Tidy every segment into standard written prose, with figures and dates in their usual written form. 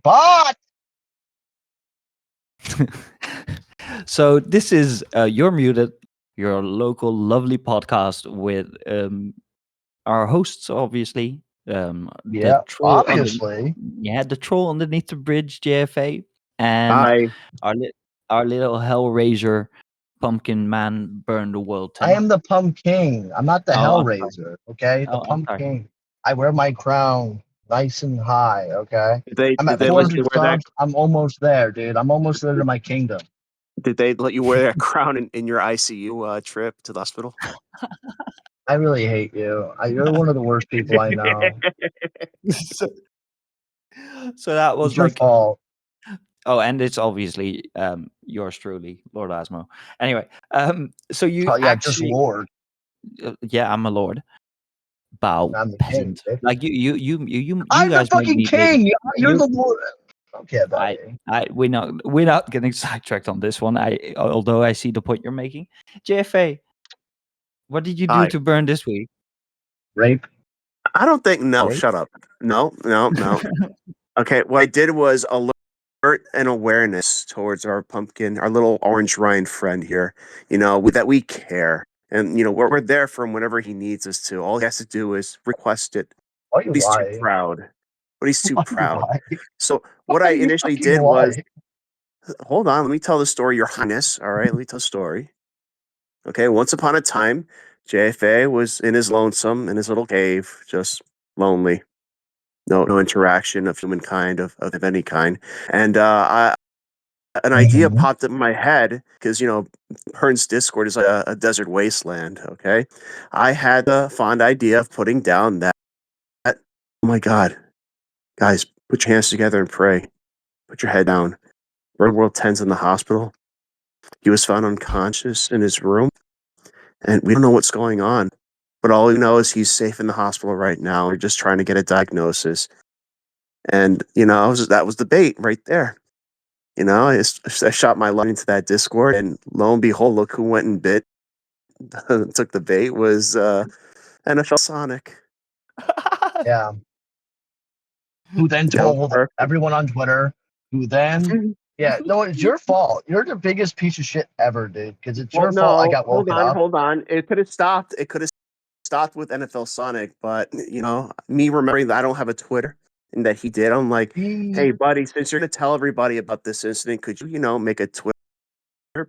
But So this is You're Muted, your local lovely podcast with our hosts, obviously. The yeah, troll obviously. the troll underneath the bridge, JFA, and Hi. our our little Hellraiser, Pumpkin Man, Burn the World I 10. am the Pumpkin. I'm not the Oh, I'm sorry. Hellraiser, okay? The Oh, I'm sorry. Pumpkin. I wear my crown nice and high, okay? I'm Did at they let you 400 wear that? subs. I'm almost there, dude. I'm almost there to my kingdom. Did they let you wear that crown in your ICU trip to the hospital? I really hate you. You're one of the worst people I know. so, so that was It's your like, fault. oh, and it's obviously yours truly, Lord Asmo. Anyway, so you Oh, yeah, just actually, Lord. yeah, I'm a lord. Bow, I'm the king, peasant. bitch. Like you I'm the guys fucking king. You're you. the Lord. Okay, I, buddy. we're not getting sidetracked on this one. Although I see the point you're making. JFA, what did you do Hi. to burn this week? Rape. I don't think. No, Rape? shut up. No. Okay, what I did was alert and awareness towards our pumpkin, our little orange Ryan friend here. That we care, and we're there for him whenever he needs us to. All he has to do is request it. Why you But he's too lie? proud. But he's too Why you proud. lie? So what Why I you initially fucking did was, lie? hold on, let me tell the story, Your Highness. All right, let me tell the story. Okay, once upon a time, JFA was in his lonesome in his little cave, just lonely. No interaction of humankind of any kind. And an idea Mhm. popped up in my head because Hearn's Discord is like a desert wasteland. Okay, I had the fond idea of putting down that. Oh my God, guys, put your hands together and pray. Put your head down. Bird World 10's in the hospital. He was found unconscious in his room, and we don't know what's going on. But all we know is he's safe in the hospital right now. We're just trying to get a diagnosis. And, that was the bait right there. I shot my line into that Discord, and lo and behold, look who went and bit, took the bait was NFL Sonic. Yeah. Who then That was told perfect. everyone on Twitter? Who then? Yeah, no, it's your fault. You're the biggest piece of shit ever, dude. Because it's Well, your fault I no, got woken up. hold on. It could have stopped. It could have stopped with NFL Sonic, but me remembering that I don't have a Twitter and that he did, I'm like, hey, buddy, since you're gonna tell everybody about this incident, could you, make a Twitter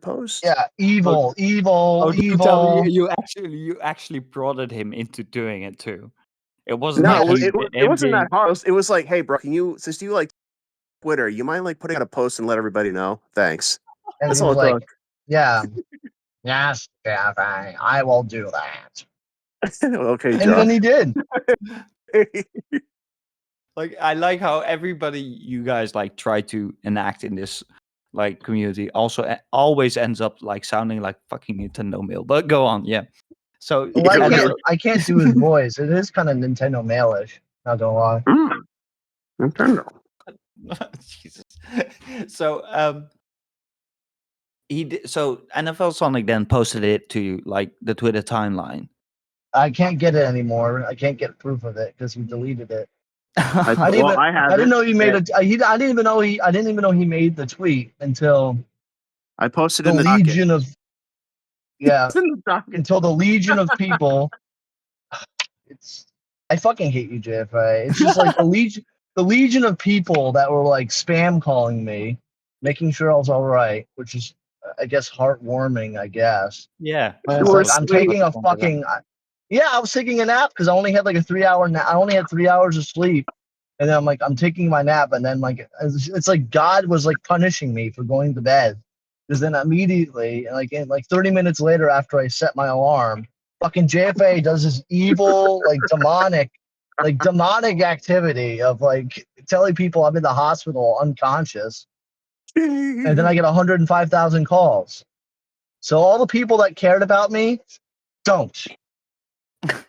post? Yeah, Oh, evil, evil, do tell me evil. you actually prodded him into doing it too. It wasn't No, like Yes. it wasn't that hard. It was like, hey, bro, can you, since you like Twitter, you mind like putting out a post and let everybody know? Thanks. And That's he all was it like, took. yeah, yes, JFA, I will do that. Okay, And then Josh. he did. like I like how everybody you guys like try to enact in this like community also always ends up like sounding like fucking Nintendo mail. But go on, yeah. So Well, Yeah, NFL, I can't do his voice. It is kind of Nintendo mailish. Not gonna lie. Nintendo. Jesus. So so NFL Sonic then posted it to like the Twitter timeline. I can't get it anymore. I can't get proof of it because he deleted it. I I didn't have know it. he made I didn't even know he made the tweet until I posted the in the docket. legion of It's in the docket. until the legion of people. I fucking hate you, JFA. It's just like the legion of people that were like spam calling me, making sure I was all right, which is I guess heartwarming. I guess. Yeah. And You it's were like I'm asleep. taking a fucking. Yeah, I was taking a nap because I only had like a 3 hour nap. I only had 3 hours of sleep, and then I'm like, I'm taking my nap, and then like it's like God was like punishing me for going to bed, because then immediately, in like 30 minutes later after I set my alarm, fucking JFA does this evil like demonic activity of like telling people I'm in the hospital unconscious, and then I get 105,000 calls. So all the people that cared about me, don't.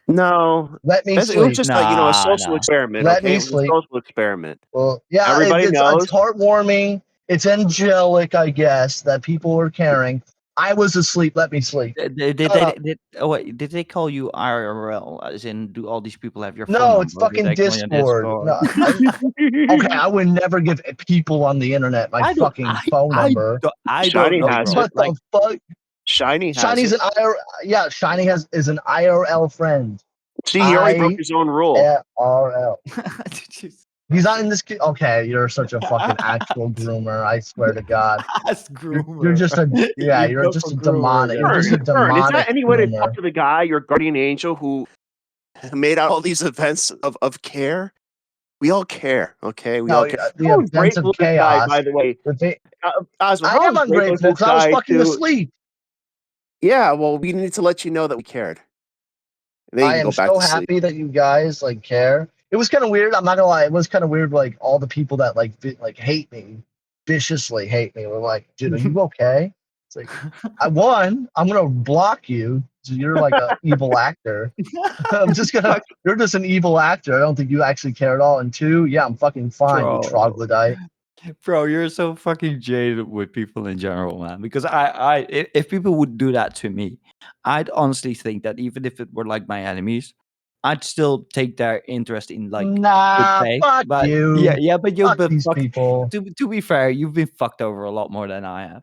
No, Let me it was sleep. just a social Nah. experiment. Let Okay, me it was a sleep. social experiment. Well, yeah, Everybody it's knows. heartwarming. It's angelic, I guess, that people are caring. I was asleep. Let me sleep. Shut up. Did they call you IRL? As in, do all these people have your phone No, it's number? Or did fucking they call you on Discord. Discord? No, okay, I would never give people on the internet my I don't. fucking phone number. I don't Shiny know, has bro. it. What the fuck? Shiny has Shiny's it. an IR. Yeah, Shiny is an IRL friend. See, he already broke his own rule. IRL. Just He's not in this. Okay, you're such a fucking actual groomer. I swear to God. ask You're groomer. just a yeah. You You're go just for a groomer demonic. You're again. just a Vern, is demonic that any way to talk groomer. to the guy, your guardian angel, who made out all these events of care? We all care, okay? We all No, care. the How events ungrateful of this guy, chaos. by the way. Osmo, I how am ungrateful is ungrateful this because I was guy fucking to... asleep. Yeah, well, we need to let you know that we cared. And then you I can am go back so to sleep. happy that you guys like care. It was kind of weird. I'm not gonna lie. It was kind of weird. Like all the people that like hate me, viciously hate me, were like, "Dude, are you okay?" It's like, I'm gonna block you. So you're like a evil actor. I'm just gonna. Fuck, You're just an evil actor. I don't think you actually care at all. And two, yeah, I'm fucking fine. You bro. troglodyte. Bro, you're so fucking jaded with people in general, man. Because if people would do that to me, I'd honestly think that even if it were like my enemies, I'd still take their interest in like good Nah, faith. fuck But you. yeah, but you've Fuck been these fucked. people. To be fair, you've been fucked over a lot more than I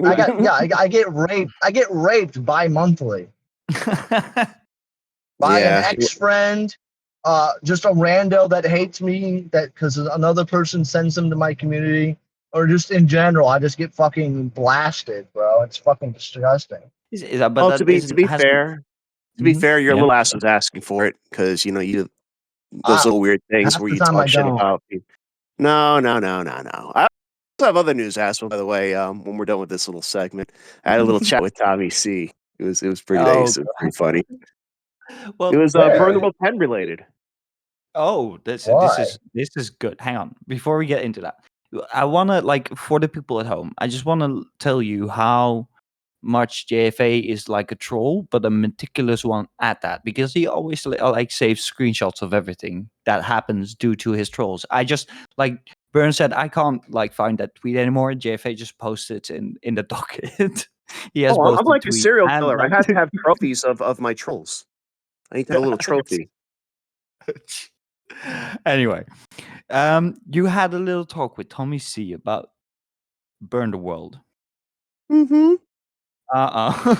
I get raped. I get raped bi-monthly have. by an Yeah. ex-friend, just a rando that hates me that because another person sends them to my community, or just in general, I just get fucking blasted, bro. It's fucking disgusting. But Well, that to be hasn't. fair, your Yeah. little ass was asking for it because you those Ah, little weird things half where the you time I talk shit don't. about people. No, no, no, no, no. I also have other news, asshole. By the way, when we're done with this little segment, I had a little chat with Tommy C. It was pretty Oh, nice. It was pretty funny. It well, was Burn the Where? World 10 related. oh, Why? this is good. Hang on, before we get into that, I wanna like for the people at home, I just wanna tell you how much JFA is like a troll, but a meticulous one at that, because he always like saves screenshots of everything that happens due to his trolls. I just like Burn said, I can't like find that tweet anymore. JFA just posted in the docket. He has Oh, both I'm the like a tweet serial and killer. I like have to have trophies of my trolls. I need to have a little trophy. Anyway, you had a little talk with Tommy C about Burn the World. Mm-hmm.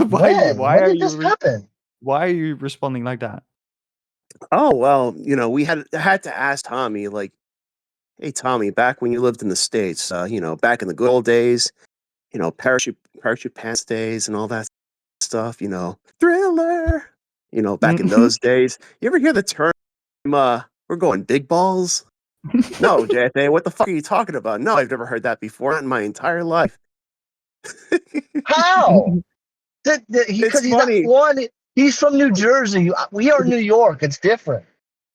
When? When did this happen? Why are you responding like that? Oh well, we had to ask Tommy, like, hey Tommy, back when you lived in the States, back in the good old days, parachute pants days and all that stuff, Thriller. Back in those days. You ever hear the term we're going big balls? No, JFA, what the fuck are you talking about? No, I've never heard that before, not in my entire life. How? It's Because he's not funny. one. He's from New Jersey. We are New York. It's different.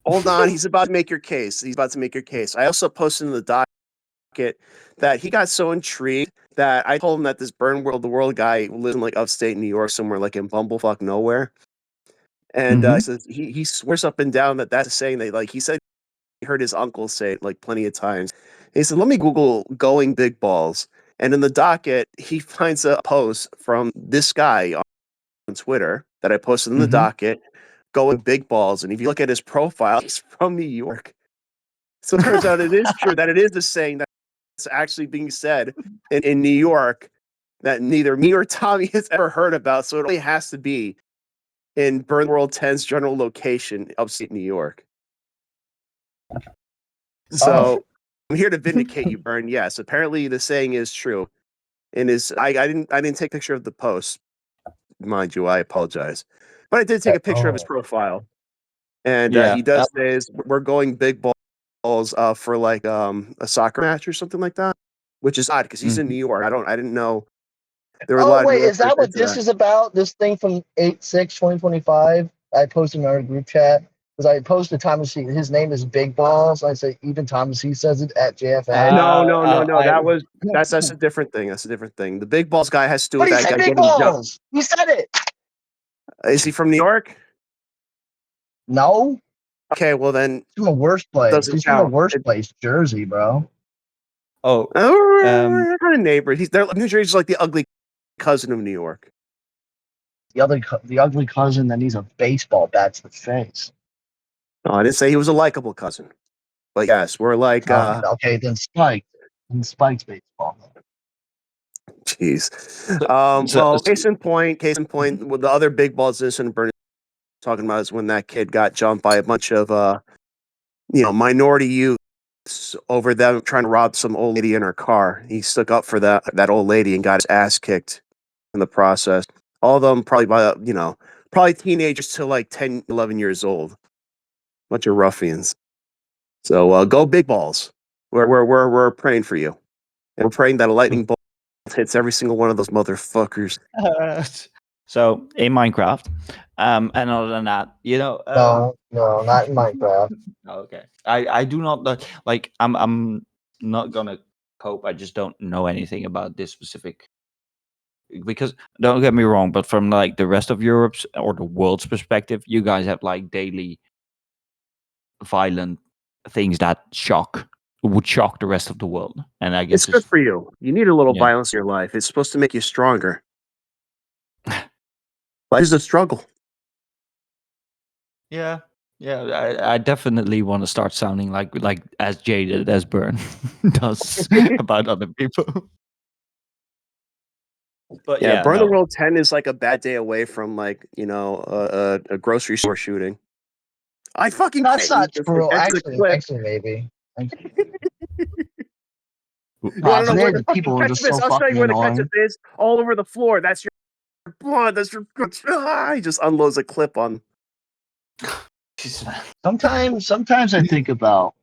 Hold on, he's about to make your case. He's about to make your case. I also posted in the docket that he got so intrigued that I told him that this Burn World the World guy lives in like upstate New York, somewhere like in bumblefuck nowhere. And Mhm. says he swears up and down that that's a saying that, like, he said he heard his uncle say it like plenty of times. And he said, "Let me Google going big balls." And in the docket, he finds a post from this guy on Twitter that I posted in the Mhm. docket, going big balls. And if you look at his profile, he's from New York. So it turns out it is true that it is a saying that's actually being said in New York that neither me or Tommy has ever heard about. So it only has to be in Burn World 10's general location, upstate New York. Oh, So I'm here to vindicate you, Burn. Yes, apparently the saying is true. And I didn't take a picture of the post, mind you. I apologize, but I did take a picture of his oh. profile, and Yeah. he does say we're going big balls for like a soccer match or something like that, which is odd because he's in New York. I didn't know there were a Oh, lot of New wait, is Yorkers that what into this that. is about? This thing from 8/6/2025? I posted in our group chat because I posted Thomas C. His name is Big Balls. I say even Thomas C says it at JFA. No, no, no, no. I That's a different thing. That's a different thing. The big balls guy has to do But with he that said guy Big getting jumped. Balls. He said it. Is he from New York? No, Okay, well then he's from a worse it place. doesn't He's from a count. worse place, Jersey, bro. oh Oh, um we're kind of neighbors. They're New Jersey's like the ugly cousin of New York. The ugly cousin that needs a baseball bat to the face. No, I didn't say he was a likable cousin. But yes, we're like, Okay, then Spike. And Spike's baseball. jeez. So- Case in point, with the other big balls incident Bernie talking about is when that kid got jumped by a bunch of minority youths over them trying to rob some old lady in her car. He stuck up for that old lady and got his ass kicked in the process. All of them probably probably teenagers to like 10, 11 years old. Bunch of ruffians. So go big balls. We're praying for you. And we're praying that a lightning bolt hits every single one of those motherfuckers. So in Minecraft, and other than that, No, not in Minecraft. okay, I do not like. I'm not gonna cope. I just don't know anything about this specific. Because don't get me wrong, but from like the rest of Europe's or the world's perspective, you guys have like daily violent things that would shock the rest of the world. And I guess It's good for you. You need a little Yeah. violence in your life. It's supposed to make you stronger. Life is a struggle. yeah. I definitely want to start sounding like as jaded as Burn does about other people. But Yeah, yeah, Burn the no. World 10 is like a bad day away from like, a grocery store shooting. I fucking That's quit. not Just true. enter the clip. Actually, maybe. You want to know where Today the the fucking people are just ketchup is? so I'll show you fucking where the ketchup annoying. is. All over the floor. That's your blood. That's your. He just unloads a clip on. Sometimes I think about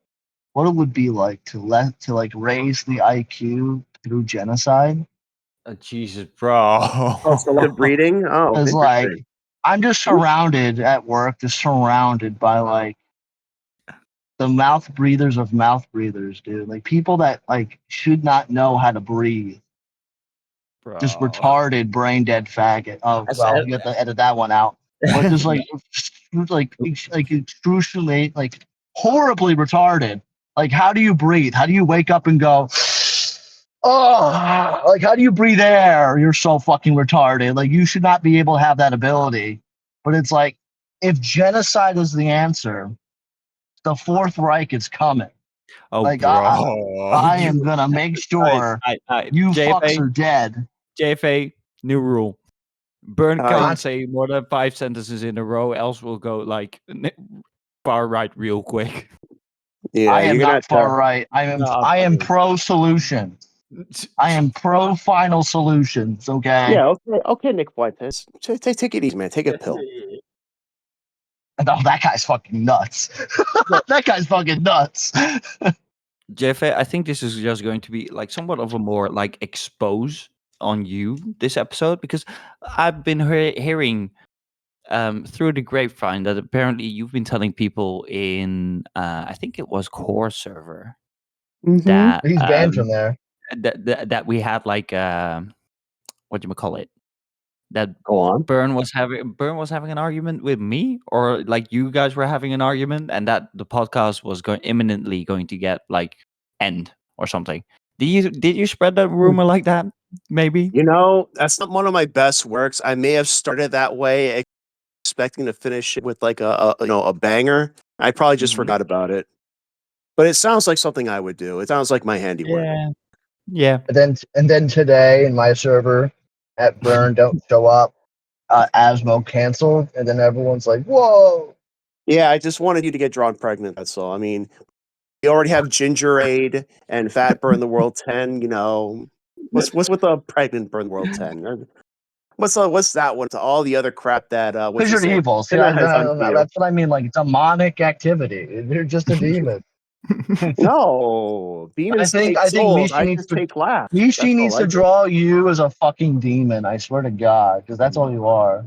what it would be like to raise the IQ through genocide. Jesus, bro. Oh, selective breeding. Oh, Because interesting. like I'm just surrounded at work, just surrounded by like the mouth breathers of mouth breathers, dude. Like people that like should not know how to breathe. Just Bro. retarded, brain dead faggot. Oh I well, said- you have to edit that one out. But just No. like excruciatingly, like horribly retarded. Like how do you breathe? How do you wake up and go? Oh, like how do you breathe air? You're so fucking retarded. Like you should not be able to have that ability. But it's like if genocide is the answer, the Fourth Reich is coming. Oh, Like bro. I am gonna make sure you fucks JFA, are dead. JFA, new rule. Burn Uh, can't say more than 5 sentences in a row, else we'll go like far right real quick. Yeah, I am you're gonna not far right. No, I am fucking- pro solution. I am pro final solutions. Okay. Yeah, okay, Nick Fuentes. Take it easy, man. Take a pill. No, that guy's fucking nuts. That guy's fucking nuts. JFA, I think this is just going to be like somewhat of a more like expose on you this episode, because I've been hearing through the grapevine that apparently you've been telling people in I think it was Core server that He's banned from there. that we had like what do you call it, that Go on. Burn was having an argument with me, or like you guys were having an argument, and that the podcast was imminently going to get like end or something. Did you spread that rumor like that? Maybe. That's not one of my best works. I may have started that way, expecting to finish it with like a banger. I probably just Mhm. forgot about it. But it sounds like something I would do. It sounds like my handiwork. Yeah. And then today in my server at Burn don't show up. Asmo canceled, and then everyone's like, "Whoa!" Yeah, I just wanted you to get drawn pregnant. That's all. I mean, we already have Ginger Aid and Fat Burn the World 10. What's with the pregnant Burn the World 10? What's that one to all the other crap that Because you're evil. See, has done to you? that's what I mean. Like demonic activity. You're just a demon. No, demons I take think souls. I just take laughs. Mishi That's needs all I to do. draw you as a fucking demon. I swear to God, because that's all you are.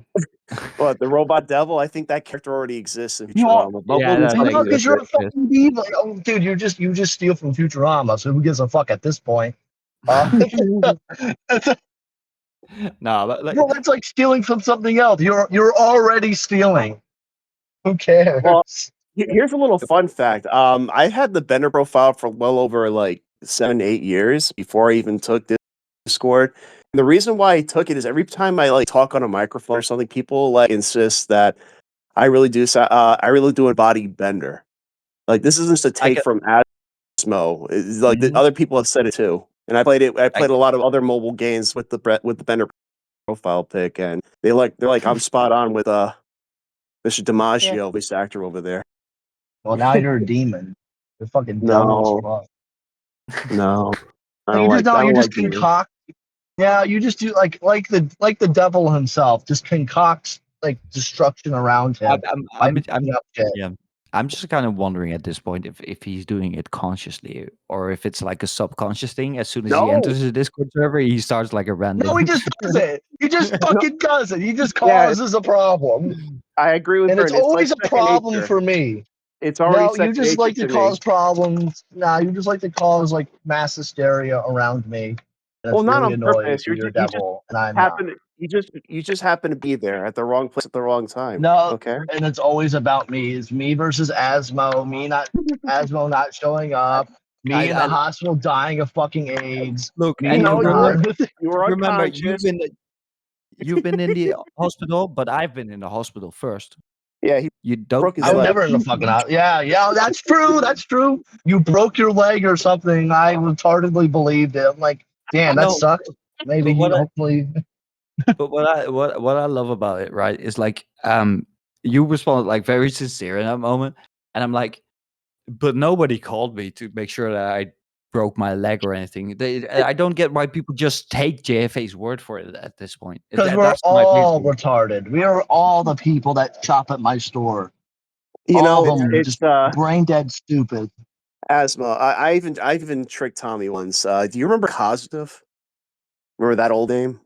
What, the robot devil? I think that character already exists in You are. Futurama. Yeah, We'll that I talk know about because exists. you're a it. fucking demon. Like, oh, dude, you just steal from Futurama. So who gives a fuck at this point? No, but like, No, that's like stealing from something else. You're already stealing. Who cares? Well, here's a little fun fact. I had the Bender profile for well over like 7, 8 years before I even took Discord. the reason why I took it is every time I like talk on a microphone or something, people like insist that I really do a body bender. Like this isn't just a I take get. from Asmo. It's like the Mhm. other people have said it too. And I I played a lot of other mobile games with the bender profile pick, and they're like I'm spot on with Mr. yeah. DiMaggio, this actor over there. Well, now you're a demon. You're fucking devil as No, fuck. no, You just know. I You don't just like demons. concoct. Yeah, you just do like the devil himself. Just concocts like destruction around I'm, him I'm, by I'm, making up shit. yeah. I'm just kind of wondering at this point if he's doing it consciously or if it's like a subconscious thing. As soon as he No, enters the Discord server, he starts like a No, random. he just does it. He just no, fucking does it. He just yeah, causes a problem, I agree with and it's Vern. It's like always a second problem nature. for me. It's already No, you second just nature like to to me. cause problems. Nah, you just like to cause like mass hysteria around me. And Well, it's not really on annoying purpose. because you're a You just devil and I'm not. happen to you just happen to be there at the wrong place at the wrong time. No, Okay. and it's always about me. It's me versus Asmo. Asmo not showing up. Me in the I hospital dying of fucking AIDS. look, Me and in No, the you were remember unconscious. you've been in the hospital, but I've been in the hospital first. Yeah, he You don't broke his I was know leg. that. never in the fucking house. Yeah, yeah, that's true. That's true. You broke your leg or something. I retardedly believed it. I'm like, damn, that No, sucks. Maybe but you hopefully. what I love about it, right, is like you responded like very sincere in that moment, and I'm like, but nobody called me to make sure that I broke my leg or anything. I don't get why people just take JFA's word for it at this point. Because we're That's my biggest all thing. retarded. We are all the people that shop at my store. You All of know, them it's just brain dead stupid. asthma. I even tricked Tommy once. Do you remember Positive? Remember that old name?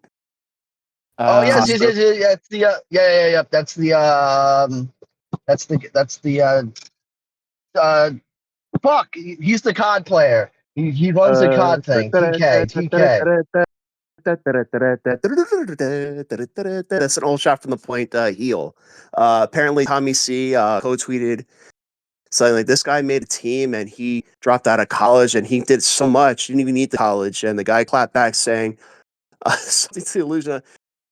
Oh yes, yes, Positive. yes, yes. Yeah, it's the yeah. That's the uh fuck. He's the COD player. He runs the COD thing. TK, TK. That's an old shot from the point heel. Apparently, Tommy C co tweeted saying like this guy made a team and he dropped out of college and he did so much, he didn't even need the college. And the guy clapped back saying, something to the illusion of,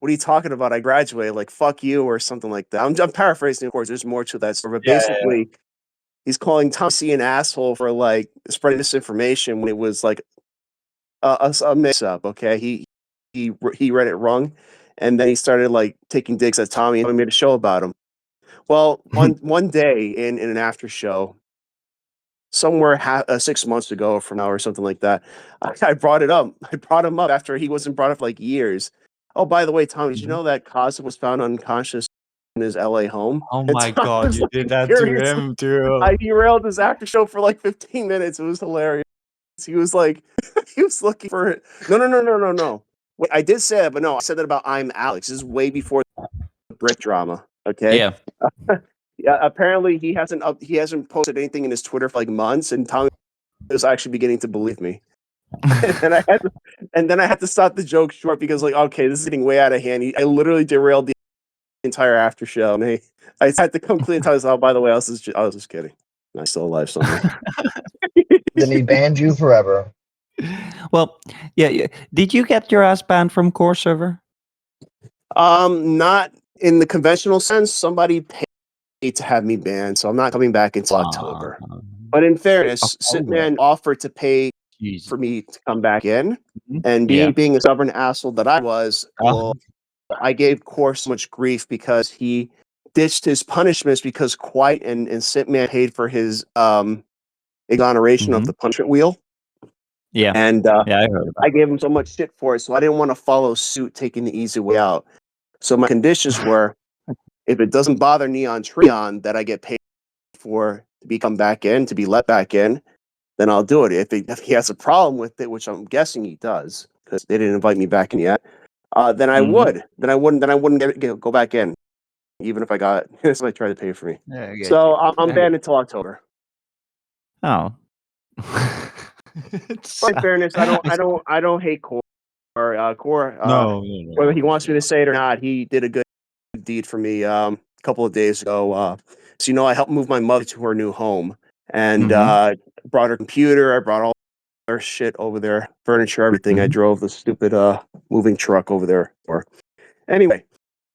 what are you talking about? I graduated, like fuck you or something like that. I'm paraphrasing, of course, there's more to that story, but Yeah, yeah, yeah. basically, he's calling Tom C an asshole for like spreading misinformation when it was like a mix up. Okay, he read it wrong, and then he started like taking digs at Tommy and we made a show about him. Well, one day in an after show, somewhere 6 months ago from now or something like that, I brought it up. I brought him up after he wasn't brought up like years. Oh, by the way, Tommy, did you Mhm. know that Cosmo was found unconscious in his LA home? Oh And my Tom god, was you did like that to furious. him too. I derailed his after show for like 15 minutes. It was hilarious. He was like, he was looking for it. No, no, no, no, no, no. Wait, I did say that, but no, I said that about I'm Alex. This is way before the brick drama. Okay. Yeah. Yeah. Apparently, he hasn't posted anything in his Twitter for like months, and Tommy was actually beginning to believe me. And then I had to stop the joke short because like, okay, this is getting way out of hand. I literally derailed the entire after show, and I had to come clean and tell us, oh, by the way, I was just kidding. I'm still alive somehow. Then he banned you forever. Well, yeah, yeah. Did you get your ass banned from core server? Not in the conventional sense. Somebody paid to have me banned, so I'm not coming back until October. But in fairness, October. Sitman offered to pay Jesus. for me to come back in, Mhm. and Yeah. being a stubborn asshole that I was, well, I gave Core so much grief because he ditched his punishments because Quite and Sitman paid for his exoneration of Mhm. the punishment wheel, Yeah. and Yeah, I heard about I gave him so much shit for it, so I didn't want to follow suit, taking the easy way out. So my conditions were, if it doesn't bother Neon Treon that I get paid for to become back in, to be let back in, then I'll do it. If he has a problem with it, which I'm guessing he does, because they didn't invite me back in yet, then I Mhm. would. Then I wouldn't go back in, even if I got somebody tried to pay for me. Yeah, I get So you. I'm I get banned until October. Oh. But in fairness, I s I don't hate Core. Core, No, no, no, whether he no, wants me to say it or not, he did a good deed for me a couple of days ago. So I helped move my mother to her new home and Mhm. brought her computer. I brought all their shit over there, furniture, everything. I Mhm. drove the stupid moving truck over there. Or anyway,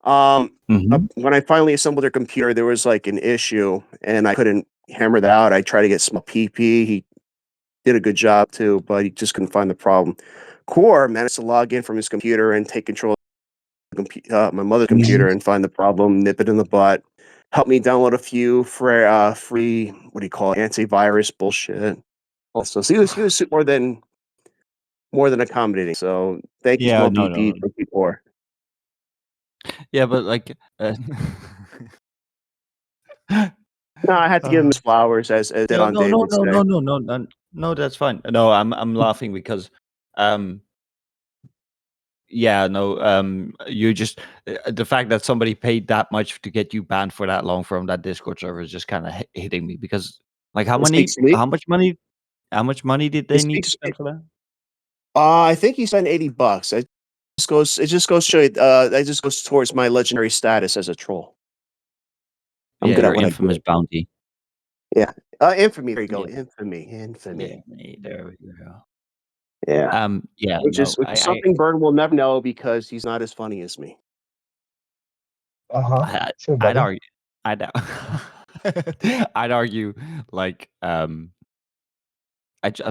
when I finally assembled their computer, there was like an issue, and I couldn't hammer that out. I tried to get some PP. He did a good job too, but he just couldn't find the problem. Core managed to log in from his computer and take control of my mother's Mhm. computer and find the problem, nip it in the butt. Help me download a few free, what do you call it, antivirus bullshit. Also, so he was more than accommodating. So thank you, Yeah, small no, PP, no. thank you, Core. Yeah, but like, No, I had to give him his flowers as dead no, on no, no, David no, say. no, no, no, no, no. That's fine. No, I'm laughing because, um, yeah, no, you just the fact that somebody paid that much to get you banned for that long from that Discord server is just kind of hitting me because, like, It speaks to me. how much money did It they need to speaks. spend for that? I think he spent $80. It just goes to show you. That just goes towards my legendary status as a troll. I'm Yeah, good your at what I do. infamous bounty. Yeah. Infamy. There you go. Yeah, Infamy. yeah, Infamy. there we go. Yeah. Yeah, Which is no, which is something Burn will never know because he's not as funny as me. Uh-huh. I Sure, I'd buddy. argue, I'd I'd argue like I'm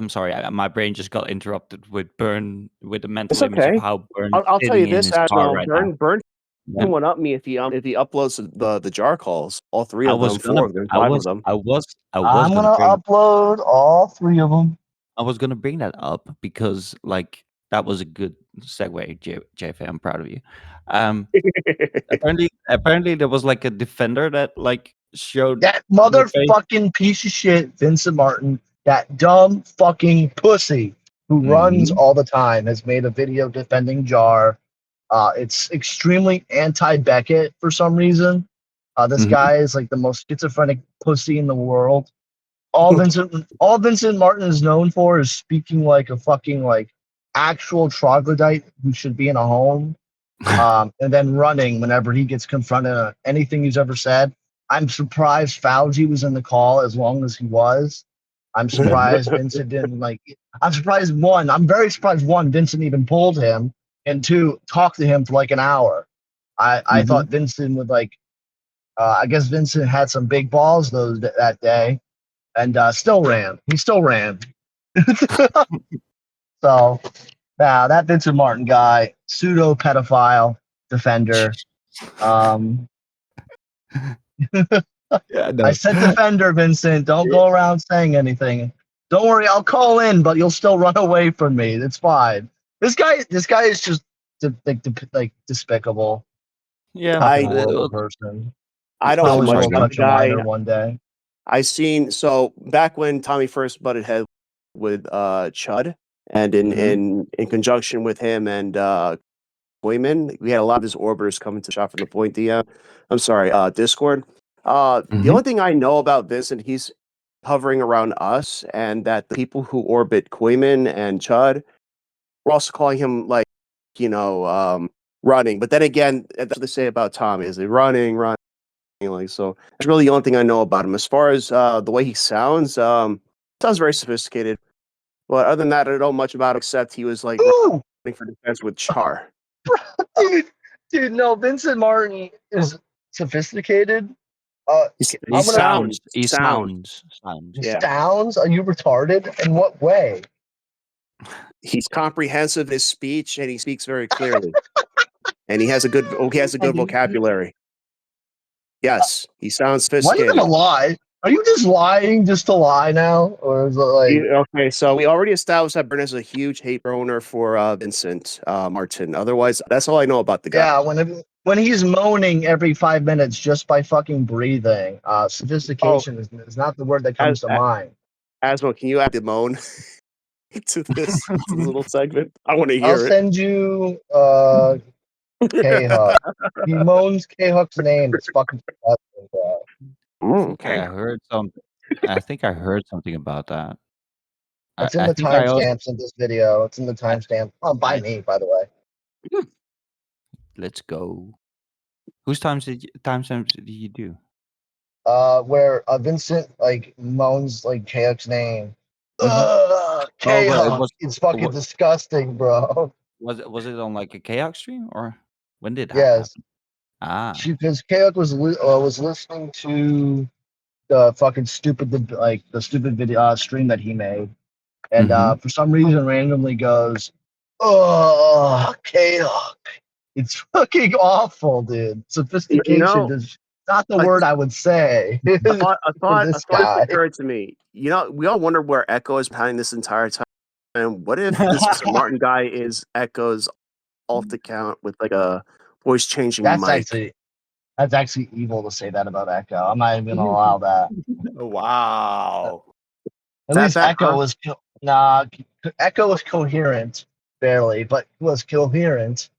sorry, my brain just got interrupted with Burn with the mental It's image of okay. how Burn is I'll tell sitting you in this, his car Asmo. right now. Burn And one up me if he uploads the jar calls, all three I of was them, gonna, four of them, five of them. I was I'm gonna gonna bring upload all 3 of them. I was gonna bring that up because like that was a good segue, JFA. I'm proud of you. Um, apparently there was like a defender that like showed That the face. motherfucking piece of shit, Vincent Martin, that dumb fucking pussy who runs Mhm. all the time, has made a video defending Jar. It's extremely anti-Beckett for some reason. This Mhm. guy is like the most schizophrenic pussy in the world. All Vincent Martin is known for is speaking like a fucking like actual troglodyte who should be in a home, and then running whenever he gets confronted on anything he's ever said. I'm surprised Fauci was in the call as long as he was. I'm surprised Vincent didn't like. I'm surprised one. I'm very surprised one. Vincent even pulled him, and two, talked to him for like an hour. I thought Mhm. Vincent would like. I guess Vincent had some big balls that day, and still ran. He still ran. So now that Vincent Martin guy, pseudo pedophile defender. Um, Yeah, I no. said defender, Vincent. Don't go around saying anything. Don't worry, I'll call in, but you'll still run away from me. It's fine. This guy is just like despicable. Yeah, Fucking I horrible person. I don't know Probably much sorry, will go on. about the touch a guy. minor one day. I seen so back when Tommy first butted head with Chud, and in Mhm. in in conjunction with him and Boyman, we had a lot of his orbiters coming to shot from the point DM. I'm sorry, Discord. The Mhm. only thing I know about Vincent, he's hovering around us, and that the people who orbit Koyman and Chud, we're also calling him like, running. But then again, that's what they say about Tommy is they running. Like, so that's really the only thing I know about him. As far as the way he sounds very sophisticated. But other than that, I don't know much about him except he was like Ooh, running for defense with Char. dude, dude, no, Vincent Martin is sophisticated. He I'm gonna. sounds. He Yeah. sounds. Are you retarded? In what way? He's comprehensive in his speech and he speaks very clearly. And he has a good vocabulary. Yes, he sounds Why are you sophisticated. gonna lie? Are you just lying just to lie now, or is it like? Okay, so we already established that Bern is a huge hate owner for Vincent Martin. Otherwise, that's all I know about the guy. Yeah, when he's moaning every 5 minutes just by fucking breathing, Oh, sophistication is not the word that as, comes to mind. Asmo, can you add Damone to this little segment? I want to I'll hear it. send you K Huck. He moans K Huck's name. It's fucking disgusting, bro. Okay. I think I heard something about that. It's in I the think I also timestamps in this video. It's in the I, timestamp. Oh, by I me, by the way. let's go. Timestamps did you do? Where Vincent like moans like K Huck's name. Mhm. Ugh! Oh, but it K-Hawk. was It's fucking wa- disgusting, bro. was it on like a Chaos stream, or when did that Yes, happen? Ah. because K-Hawk was listening to the fucking stupid the stupid video stream that he made, and Mm-hmm. for some reason randomly goes, "Oh, K-Hawk." It's fucking awful, dude. You Sophistication know, is not the I word just I would say a thought a for thought a this thought just guy. occurred to me. You know, we all wonder where Echo is behind this entire time. And what if this Mr. Martin guy is Echo's alt account with like a voice changing That's mic? actually evil to say that about Echo. I'm not even gonna allow that. Wow. At That least bad, huh? Echo was coherent, barely, but was coherent.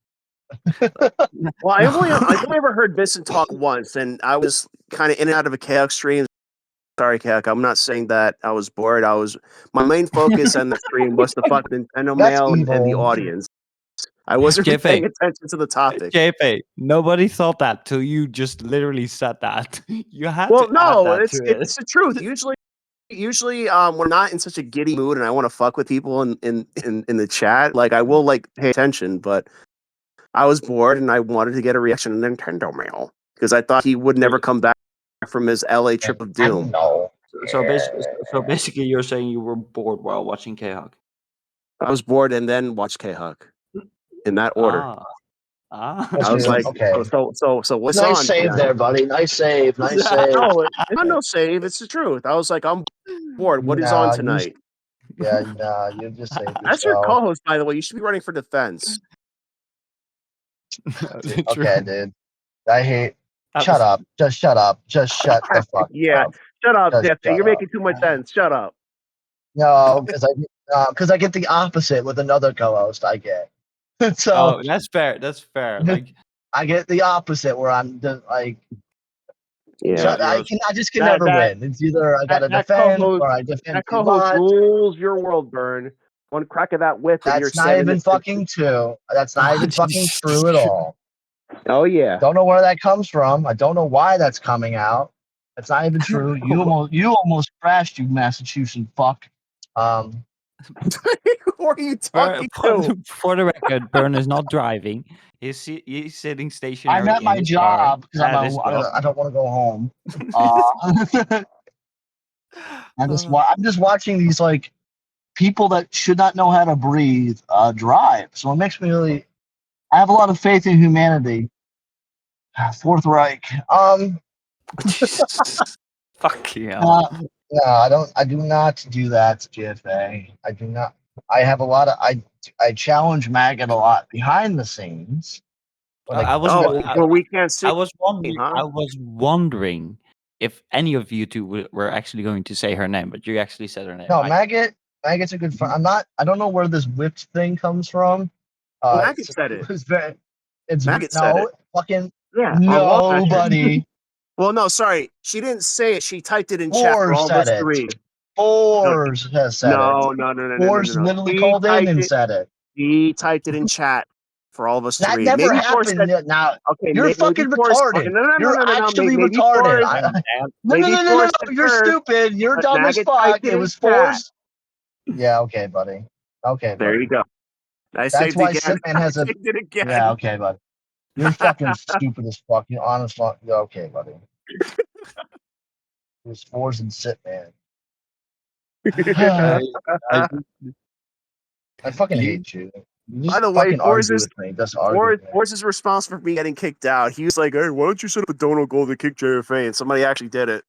Well, I've only ever heard Vincent talk once, and I was kind of in and out of a chaos stream. Sorry, Kak. I'm not saying that I was bored. My main focus on the stream was the fucking Nintendo That's mail and the evil. audience. I wasn't really JFA, paying attention to the topic. JFA. Nobody thought that till you just literally said that. You had Well, to add no, that to it. it's the truth. Usually, when I'm not in such a giddy mood and I want to fuck with people in the chat, like I will like pay attention. But I was bored and I wanted to get a reaction to Nintendo mail because I thought he would So, never come back from his LA trip of doom. Nintendo. so basically, you're saying you were bored while watching K-Hawk. I was bored and then watched K-Hawk in that order. Yes, I was like, okay. so what's Nice on save tonight? there, buddy. Nice save. Nice save. No, it's not no save. It's the truth. I was like, I'm bored. What is on Nah, tonight? you just saved That's your yourself. co-host, by the way. You should be running for defense. Okay, dude. I hate. That Shut was up. Just shut up. Just shut the fuck Yeah, up. shut up, Just Jeff. shut You're up. making too much sense. Shut up. No, because I get the opposite with another co-host. I get. So oh, that's fair. That's fair. Like I get the opposite where I'm just like, Yeah, I just can that never that win. It's either I that gotta that defend co-host or I defend that too co-host much. rules your world, Burn. One crack of that whip, and you're That's not seven. even fucking true. That's not even fucking true at all. Oh yeah. Don't know where that comes from. I don't know why that's coming out. That's not even true. You almost crashed, you Massachusetts fuck. Who are you talking to? For the record, Burn is not driving. He's sitting I'm stationary at in my his car. job because At his job. I don't want to go home. Uh, I'm just watching these like people that should not know how to breathe drive. So it makes me really. I have a lot of faith in humanity. Fourth Reich. Jesus. Fuck yeah. No, I don't. I do not do that, JFA. I do not. I have a lot of. I challenge Maggot a lot behind the scenes. When I was Oh, well, we can't see, I was wondering. huh? I was wondering if any of you two were actually going to say her name, but you actually said her name. no, Maggot's a good friend. I'm not. I don't know where this whipped thing comes from. Maggot said it. It's very. It's Maggot said it. fucking Yeah, on Wall Smash. nobody. Well, no, sorry. She didn't say it. She typed it in chat for Fours all of said us to it. read. Fours has said No, it. no, no, no, no, no, no, Fours no. literally called in and said it. She typed it in chat for all of us to That read. never Maybe Forrest happened. said, Now okay, you're maybe fucking Forrest. Okay, retarded. no, no, no, You're no, no, no. actually Maybe retarded. Forrest. No, Maybe Forrest said You're first, stupid. You're but dumb as Maggot fuck. typed it It in was chat. fours. Yeah, okay, buddy. Okay, There buddy. you go. I That's saved why again. Sitman I has a. saved it again. Yeah, okay, buddy. You're fucking stupid as fuck. You honest. Yeah, okay, buddy. It was fours and Sitman. I, I, I fucking you, hate you. You By just the way, fucking argue with me. Just argue with me. Forrest is responsible for me getting kicked out. He was like, "Hey, why don't you set up a dono goal to kick JFA?" And somebody actually did it.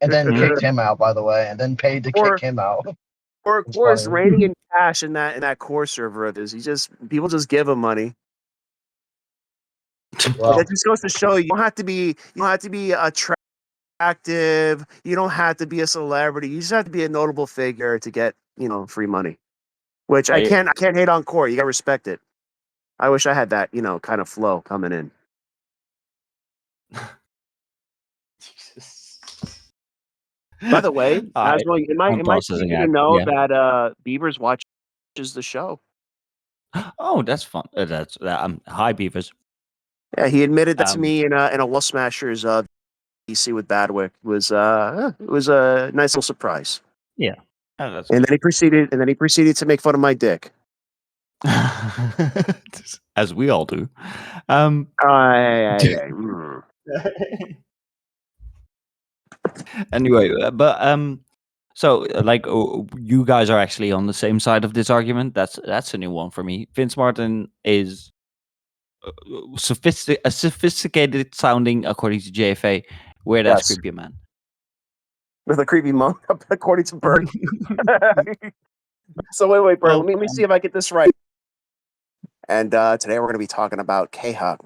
And then kicked him out, by the way, and then paid to kick him out. Or of It's course, funny. raining in cash in that core server of his. People just give him money. Well, That just goes to show you don't have to be attractive. You don't have to be a celebrity. You just have to be a notable figure to get free money. Which I can't hate on Core. You gotta respect it. I wish I had that kind of flow coming in. Jesus. By the way, as well, it might processing you to that. know Yeah. that Beavers watches the show. Oh, that's fun. Hi, Beavers. Yeah, he admitted that to me in a Wall Smashers DC with Badwick. It was a nice little surprise. Yeah. Oh, that's And good. then he proceeded to make fun of my dick. As we all do. Anyway, so like you guys are actually on the same side of this argument. That's a new one for me. Vince Martin is a sophisticated sounding, according to JFA, weird ass Yes. creepy man. With a creepy monk, according to Bert. So wait, Bert. Well, Let me see if I get this right. And today we're going to be talking about K-Hawk.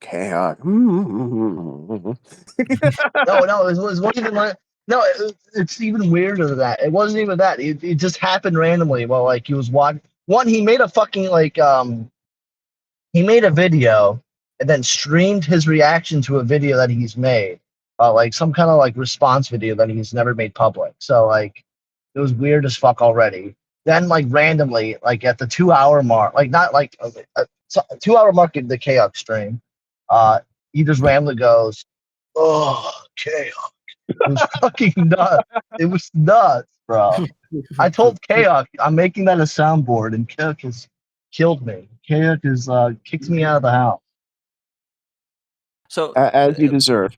K-Hawk. No, it wasn't even like. No, it's even weirder than that. It wasn't even that. It just happened randomly while like he was watching. One, he made a fucking he made a video and then streamed his reaction to a video that he's made, like some kind of like response video that he's never made public. So like, it was weird as fuck already. Then like randomly, like at the 2 hour mark, like not like 2 hour mark in the Chaos stream, he just randomly goes, "Oh, Chaos." It was fucking nuts. It was nuts, bro. I told Chaos I'm making that a soundboard, and Chaos has killed me. Chaos has kicked me out of the house. So As you deserve.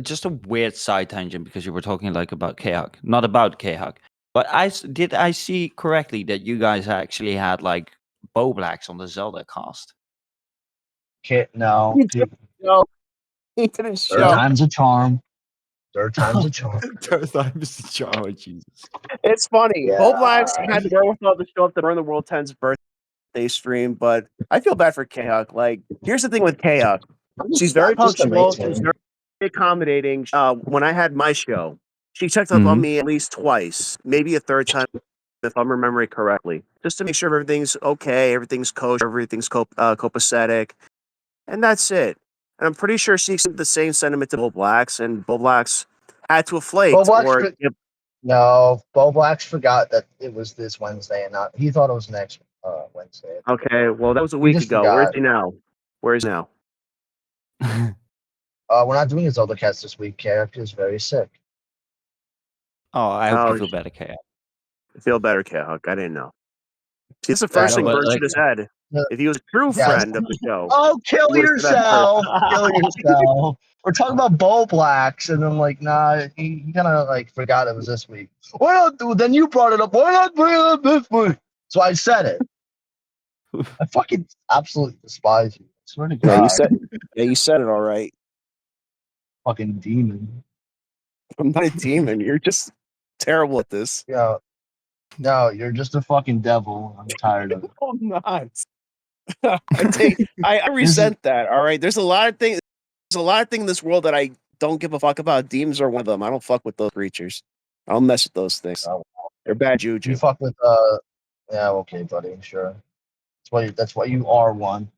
just a weird side tangent because you were talking like about K-Hawk, not about K-Hawk. But did I see correctly that you guys actually had like Bo Blacks on the Zelda cast? No. No, he didn't Third show. time's a charm. Third time's a charm. Third time is the charm. Oh, Jesus. It's funny. Yeah. Bo Blacks had the wherewithal to show up to Burn the World 10's birthday stream, but I feel bad for K-Hawk. Like, here's the thing with K-Hawk. She's very Not just punctual. She's amazing. very accommodating. When I had my show, she checked up on Mhm. me at least twice, maybe a third time, if I'm remembering correctly, just to make sure everything's okay, everything's kosher, everything's copacetic, and that's it. And I'm pretty sure she extended the same sentiment to Bo Blacks, and Bo Blacks had to have Bo flaked Blacks, or no, Bo Blacks forgot that it was this Wednesday and not. He thought it was next Wednesday. okay, well, that was a He week just ago. Where's forgot. he now? Where is he now? We're not doing his other cast this week. Character is very sick. Oh, I hope Oh, you feel better, K-Hawk. feel better, K-Hawk. I didn't know. See, that's the Yeah, I first know, thing but Bert like, should have said. If he was a true Yeah. friend of the show, Oh, kill he would have said that first. yourself! Kill yourself! We're talking about Bo Blacks, and I'm like, nah. He kind of like forgot it was this week. Why not? Then you brought it up. Why not bring it up this week? So I said it. I fucking absolutely despise you. I swear to Yeah, God, you said it all right. fucking demon. I'm not a demon. You're just terrible at this. Yeah, no, you're just a fucking devil. I'm tired of it. I'm not. I resent that. All right. There's a lot of things. There's a lot of things in this world that I don't give a fuck about. Demons are one of them. I don't fuck with those creatures. I don't mess with those things. Oh, They're bad you juju. fuck with yeah, okay, buddy, sure. That's why you are one.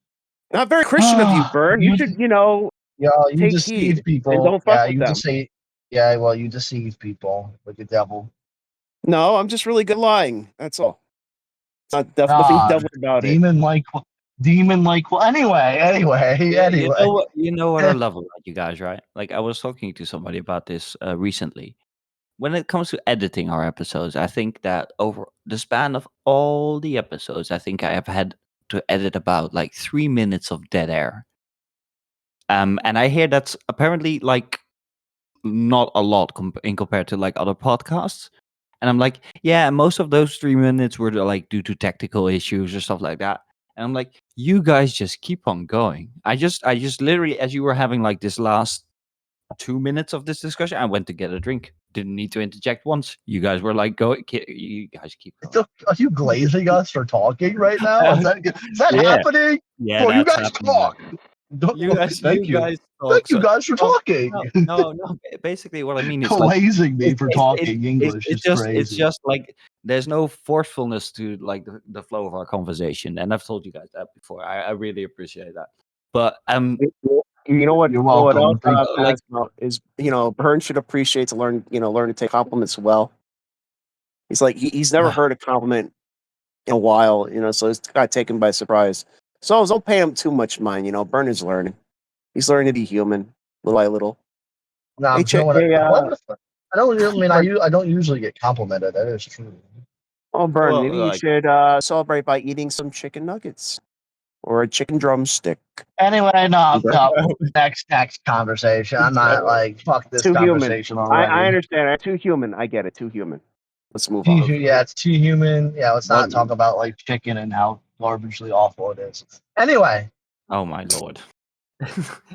Not very Christian of you, Bert. You should, Yeah, you take deceive heed and people. don't fuck Yeah, with you them. deceive. Yeah, well, you deceive people with the devil. No, I'm just really good lying. That's all. It's not nothing Ah, devil about it. demon like, demon like. Anyway. You know what I love about you guys, right? Like I was talking to somebody about this recently. When it comes to editing our episodes, I think that over the span of all the episodes, I think I have had to edit about like 3 minutes of dead air. And I hear that's apparently like not a lot in compared to like other podcasts. And I'm like, yeah, most of those 3 minutes were like due to technical issues or stuff like that. And I'm like, you guys just keep on going. I just literally, as you were having like this last 2 minutes of this discussion, I went to get a drink. Didn't need to interject once. You guys were like, go, you guys keep going. Are you glazing us for talking right now? Is that Yeah. happening? Yeah, Well, you that's guys happening. talk. You guys, Thank you. guys talk. Thank you guys for talking. No. Basically, what I mean is like, Glazing me for talking English is crazy. It's just like there's no forcefulness to like the flow of our conversation, and I've told you guys that before. I really appreciate that. But You know what? You're What else welcome. is Bern should appreciate to learn to take compliments well. He's like he's never heard a compliment in a while, so it's got taken by surprise. So don't pay him too much mind. Bern is learning. He's learning to be human little by little. Nah, Hey, you know what? I don't. I mean, I don't usually get complimented. That is true. Oh, Bern, Well, maybe you like, should celebrate by eating some chicken nuggets or a chicken drumstick. Anyway, no, Okay. no. Next conversation. I'm not like fuck this Too human. conversation I already. understand. Too human. I get it. Too human. Let's move on. Yeah, it's too human. Yeah, let's not Well, talk about like chicken and how garbagely awful it is. Anyway, oh my lord.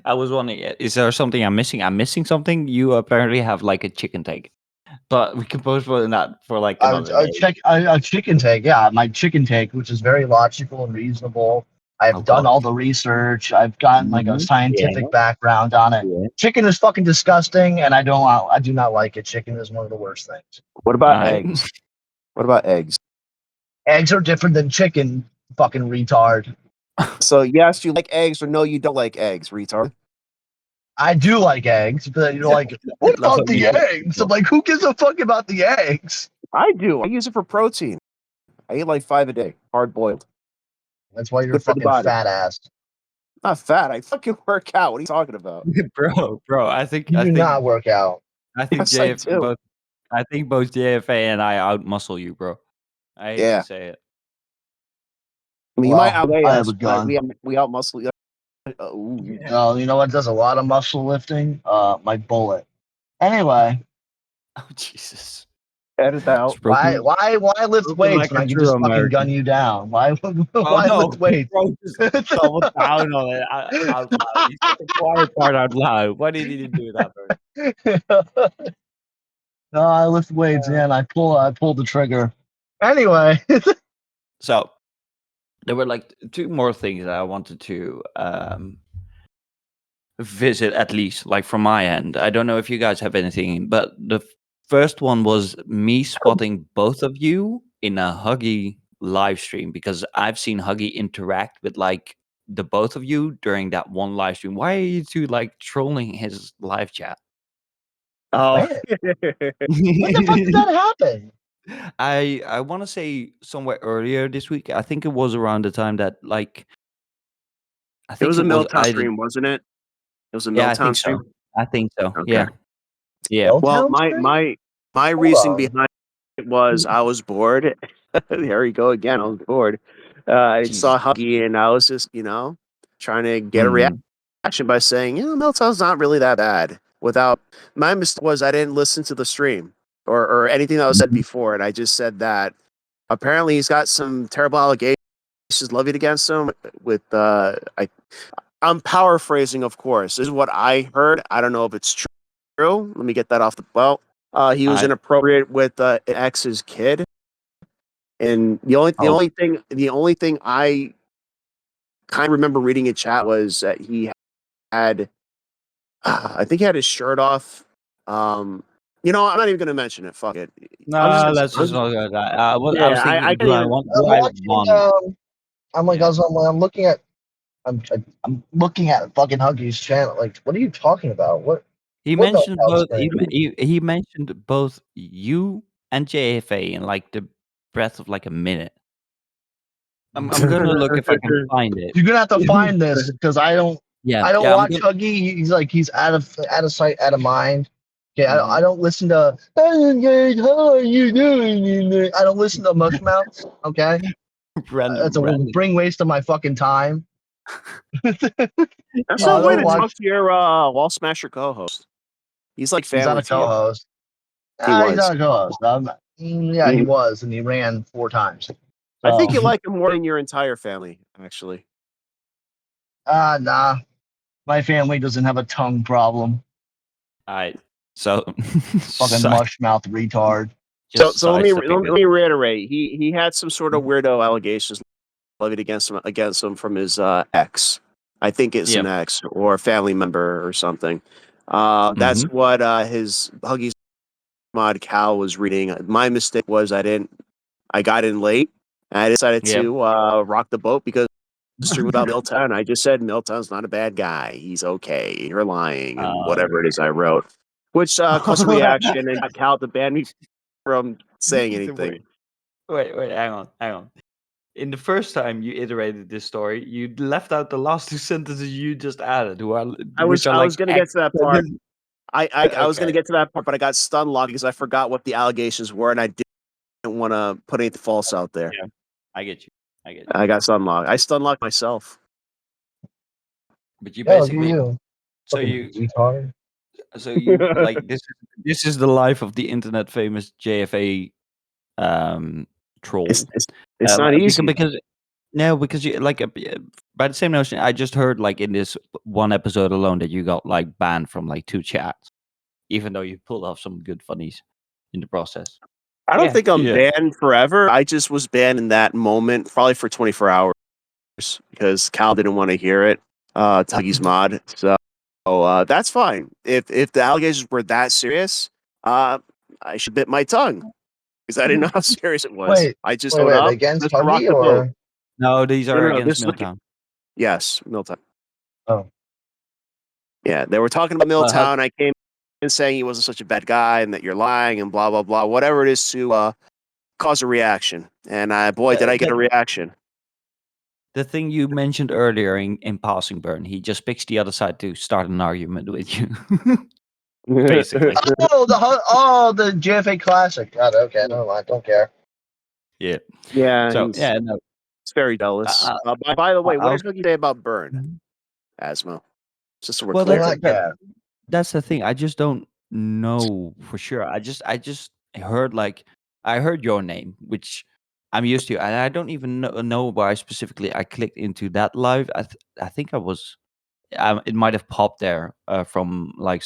I was wondering, is there something I'm missing? I'm missing something. You apparently have like a chicken take, but we can postpone that for like another day. a chicken take. Yeah, my chicken take, which is very logical and reasonable. I've Of done all course. the research. I've gotten like a Mhm. Yeah. scientific background on it. Yeah. Chicken is fucking disgusting, and I do not like it. Chicken is one of the worst things. what All about right. eggs? What about eggs? Eggs are different than chicken, fucking retard. So yes, you like eggs, or no, you don't like eggs, retard. I do like eggs, but you're like, I what love how about you the say eggs? I'm like, who gives a fuck about the eggs? I do. I use it for protein. I eat like 5 a day, hard boiled. That's why you're a Good for the fucking body. fat ass. Not fat. I fucking work out. What are you talking about? bro. I think You do not work out. Yes, I JF do. both. I think both JFA and I outmuscle you, bro. I hate Yeah. to say it. I mean, you might Well, outweigh I have us, a but gun. we outmuscle you. Ooh. You know what does a lot of muscle lifting? My bullet. Anyway, Oh Jesus! Edit that out. Spoken, why lift spoken weights like when a I can true just fucking gun American. you down? Why Oh why no, lift weights? bro! Just double down on it out loud. He said the quiet part out loud. Why did he do that, bro? No, I lift weights, yeah, and I pull the trigger. Anyway, So there were like two more things that I wanted to visit, at least like from my end. I don't know if you guys have anything, but the first one was me spotting both of you in a Huggy live stream, because I've seen Huggy interact with like the both of you during that one live stream. Why are you two like trolling his live chat? Oh. when? When the fuck did that happen? I want to say somewhere earlier this week. I think it was around the time that like I It think was a it was Milltown stream, wasn't it? It was a yeah, I Milltown think stream. so. I think so. Okay. Yeah. Yeah. Well, Milltown my Street? my my Hold reasoning on. behind it was I was bored. There you go again. I was bored. I Jesus. saw Huggy and I was just, trying to get a Mhm. reaction by saying, Milltown's not really that bad. Without my mistake was I didn't listen to the stream or anything that was said before, and I just said that apparently he's got some terrible allegations levied against him with I'm paraphrasing, of course. This is what I heard. I don't know if it's true. Let me get that off the well. He was I inappropriate with an ex's kid, and oh the only thing I kind of remember reading in chat was that he had, I think he had his shirt off. I'm not even gonna mention it. Fuck it. I'm just no, gonna. let's just not go that. I was Yeah, I thinking, can't even. I'm do I watching. want? I'm like, Yeah. I'm looking at. I'm looking at fucking Huggy's channel. Like, what are you talking about? He What mentioned Milltown both. Street? He mentioned both you and JFA in like the breath of like a minute. I'm gonna look if I can find it. You're gonna have to find this because Yeah, I don't yeah. I'm watch gonna. Huggy. He's out of sight, out of mind. Okay, I Mhm. don't listen to. Hey guys, how are you doing? I don't listen to Mushmouths. Okay, that's a Random. bring waste of my fucking time. That's I no way don't to watch. talk to your Wall Smasher co-host. He's like He's not family a to you. co-host. He He's was. not a co-host. Yeah, he Mhm. was, and he ran 4 times. I think So, you like him more than your entire family, actually. nah, my family doesn't have a tongue problem. Alright. So, Fucking mushmouth retard. So, just so let me sidestepping it. reiterate. He had some sort of weirdo allegations levied against him from his ex. I think it's an Yep. ex or a family member or something. That's Mhm. what his Huggies mod Cal was reading. My mistake was I got in late. And I decided Yep. to rock the boat because the stream about Milltown. I just said Milltown's not a bad guy. He's okay. You're lying and whatever it is I wrote, which caused a reaction and got Cal to ban me from saying anything. Wait, hang on. In the first time you iterated this story, you left out the last two sentences you just added, I which was are I like was gonna get to that part. I was going to Okay. get to that part, but I got stun locked because I forgot what the allegations were, and I didn't want to put anything false out there. Yeah. I get you. I get you. I got stun locked. I stun locked myself. But you Yeah, look at basically, you. so Fucking you, retard. so you like this is the life of the internet famous JFA troll. It's not easy. Because no, because you like by the same notion, I just heard like in this one episode alone that you got like banned from like 2 chats, even though you pulled off some good funnies in the process. I don't think I'm Yeah. banned forever. I just was banned in that moment, probably for 24 hours, because Cal didn't want to hear it. Tuggy's mod. So that's fine. If the allegations were that serious, I should bit my tongue because I didn't know how serious it was. Wait, I just wait, owned wait. up. Against Let's rock Huggy the boat. or No, these No, are no, no. against This is like Milltown. yes, Milltown. oh, Yeah, they were talking about Well, Milltown. I came in saying he wasn't such a bad guy and that you're lying and blah blah blah. Whatever it is to cause a reaction. And boy, did I get a reaction. the thing you mentioned earlier in passing, Burn, he just picks the other side to start an argument with you. Basically. the JFA Classic. God, okay, never mind. Don't care. Yeah. Yeah, So he's yeah, no. very jealous. By the way, what I'll, did Hoogie say about Burn? Mhm. Asmo. Just so we're well, Do clear. not care. that's the thing. I just don't know for sure. I just heard like I heard your name, which I'm used to, and I don't even know why specifically I clicked into that live. I think I was. It might have popped there from like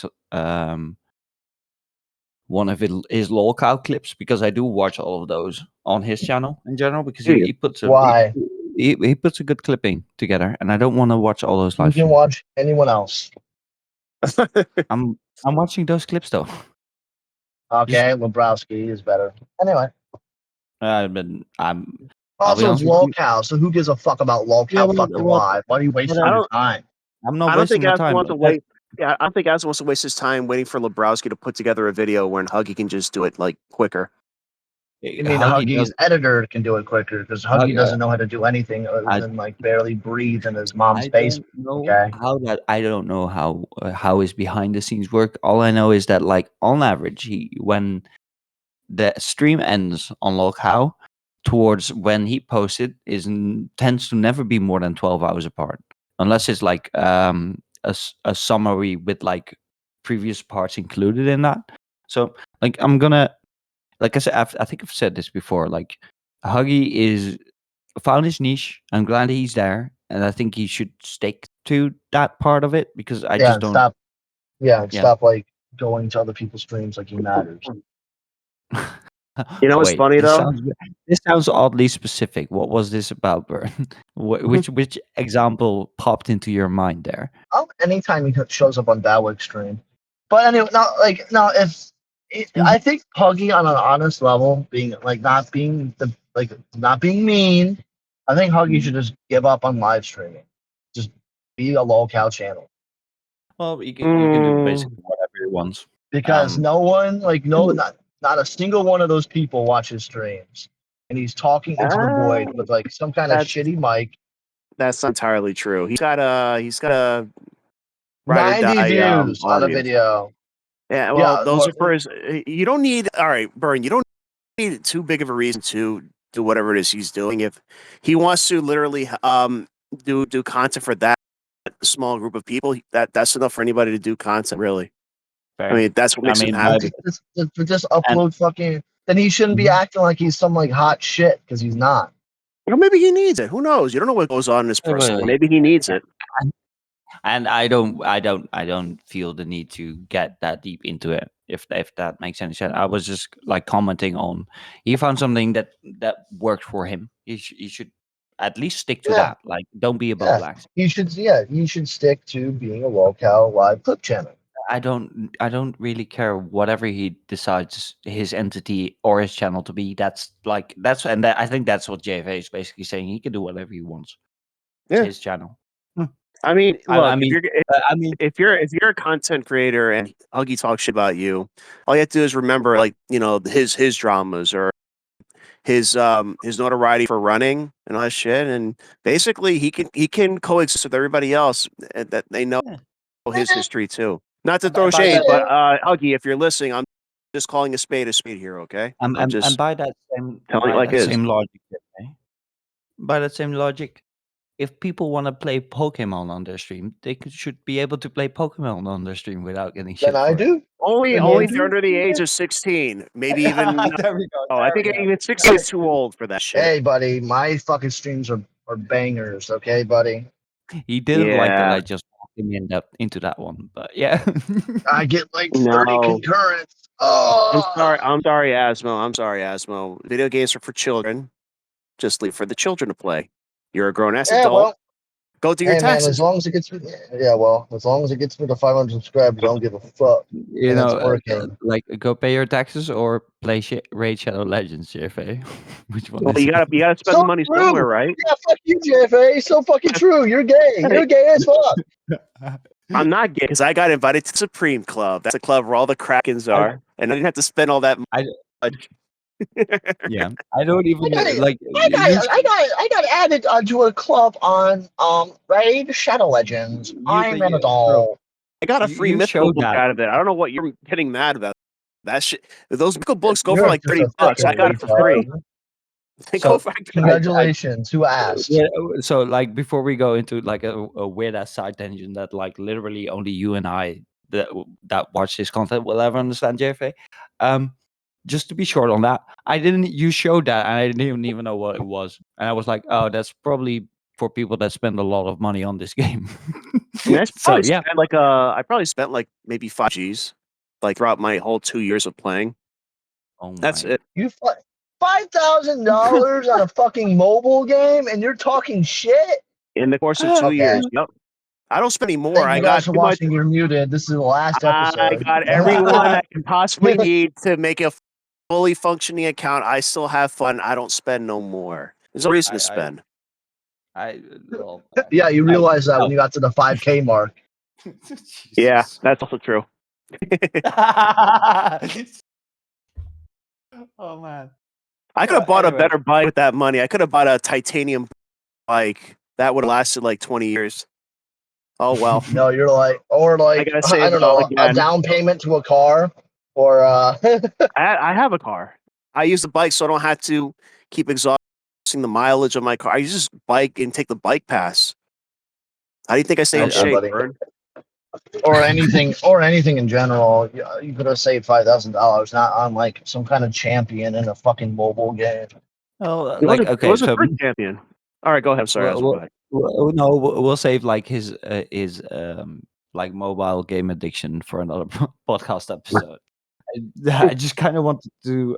one of his lolcow clips because I do watch all of those on his channel in general because Do you? he puts a Why? he puts a good clipping together, and I don't want to watch all those You live can streams. watch anyone else. I'm watching those clips though. Okay, Lebrowski is better. Anyway. But I'll be Also, it's honest with you. lolcow, so who gives a fuck about Yeah, lolcow fucking live? Why are you wasting I your don't. time? I'm not I don't wasting think my Asmo time. wants to wait. Yeah, I don't think Asmo wants to waste his time waiting for Lebrowski to put together a video when Huggy can just do it like quicker. You mean Huggy Huggy's does. editor can do it quicker because Huggy Uh, doesn't know how to do anything other I than like barely breathe in his mom's I face. don't know Okay. how that. I don't know how his behind the scenes work. All I know is that like on average, when the stream ends on lolcow towards when he posts it tends to never be more than 12 hours apart, unless it's like a summary with like previous parts included in that. So like I'm gonna like I said, I think I've said this before. Like Huggy is found his niche. I'm glad he's there, and I think he should stick to that part of it because I Yeah, just and don't. stop. Yeah, and Yeah. stop like going to other people's streams like he matters. You know what's Wait, funny though? this sounds oddly specific. What was this about, Bern? Which example popped into your mind there? Oh, anytime he shows up on Badwick stream. But anyway, if I think Huggy on an honest level, being like not being not being mean, I think Huggy should just give up on live streaming. Just be a lolcow channel. Well, you can do basically whatever he wants. Because no one not a single one of those people watches streams. And he's talking into the void with like some kind of That's shitty mic. that's not entirely true. He's got a ride or 90 die views on a audience. video. Yeah, well, Yeah, those are for his. You don't need. All right, Burn. You don't need too big of a reason to do whatever it is he's doing. If he wants to literally do content for that small group of people, that's enough for anybody to do content. Really, fair. I mean, that's what I makes him mean, happy. just upload fucking. Then he shouldn't be acting like he's some like hot shit because he's not. Or maybe he needs it. Who knows? You don't know what goes on in his personal. wait. Maybe he needs it. And I don't feel the need to get that deep into it. If that makes any sense, I was just like commenting on he found something that worked for him. He should at least stick to Yeah. that. Like, don't be above lax. You should stick to being a lolcow live clip channel. I don't really care whatever he decides his entity or his channel to be. I think that's what JFA is basically saying. He can do whatever he wants. It's Yeah. his channel. I mean, look, I mean, if you're a content creator and Huggy talks shit about you, all you have to do is remember, like, you know, his dramas or his notoriety for running and all that shit, and basically he can coexist with everybody else that they know his history too. Not to And throw by shade, that, but Huggy, if you're listening, I'm just calling a spade here. Okay, I'm and just by that same telling it like it is. logic, okay? By that same logic, if people want to play Pokemon on their stream, they should be able to play Pokemon on their stream without getting Then shit I for it. do. Only Then I if you're do. under the age of 16, maybe even. There we go. Oh, I There think we go. even 16 is too old for that shit. Hey, buddy, my fucking streams are bangers. Okay, buddy. He didn't like that Yeah. I just walked him into that one, but yeah. I get like 30 No. concurrents. Oh, I'm sorry, Asmo. Video games are for children. Just leave for the children to play. You're a grown ass yeah. adult. Well, Go do your hey, man. As taxes. long as it gets me, yeah. Well, as long as it gets me to 500 subscribers, I don't give a fuck. You And it's know, working. like go pay your taxes or play Raid Shadow Legends, JFA. Which one Well, is you it? gotta spend So the money true. somewhere, right? Yeah, fuck you, JFA. So fucking true. You're gay. You're gay as fuck. I'm not gay because I got invited to Supreme Club. That's a club where all the Krakens are, and I didn't have to spend all that I money. yeah, I don't even I got, like I you. got, I got, I got added onto a club on Raid Shadow Legends. I'm an Bro, adult. I got a free you mythical showed book that. out of it. I don't know what you're getting mad about. That shit. Those mythical books go for You're like just a $30. I fucking got it for retard. free. They go So for Congratulations. Who asked? yeah, so like before we go into like a weird ass side tangent that like literally only you and I that watch this content will ever understand, JFA. Just to be short on that, you showed that and I didn't even know what it was, and I was like, oh, that's probably for people that spend a lot of money on this game. I mean, So yeah, I probably spent like maybe 5 G's, like throughout my whole 2 years of playing. oh That's my, it. You $5,000 on a fucking mobile game, and you're talking shit. In the course of 2 years. Okay. Yep. I don't spend any more. Thank you I guys got for too much. watching. You're muted. This is the last I episode. got everyone I can possibly need to make a fully functioning account. I still have fun. I don't spend no more. There's no reason to spend. well, Yeah, you realized that when no. you got to the 5K mark. Yeah, Jesus. that's also true. Oh man. I could Well, have bought a anyway. better bike with that money. I could have bought a titanium bike. That would have lasted like 20 years. Oh well. No, you're like, or like, gotta save I it don't all know, a again. down payment to a car, or I have a car. I use the bike so I don't have to keep exhausting the mileage of my car. I just bike and take the bike pass. How do you think I stay in Okay, shape, buddy. Vern? or anything in general. You could have saved $5,000, not on like some kind of champion in a fucking mobile game. Oh, It like wasn't, okay, it was a so first champion. All right, go ahead. I'm sorry. well, Go ahead. no, we'll save like his like mobile game addiction for another podcast episode. I just kind of wanted to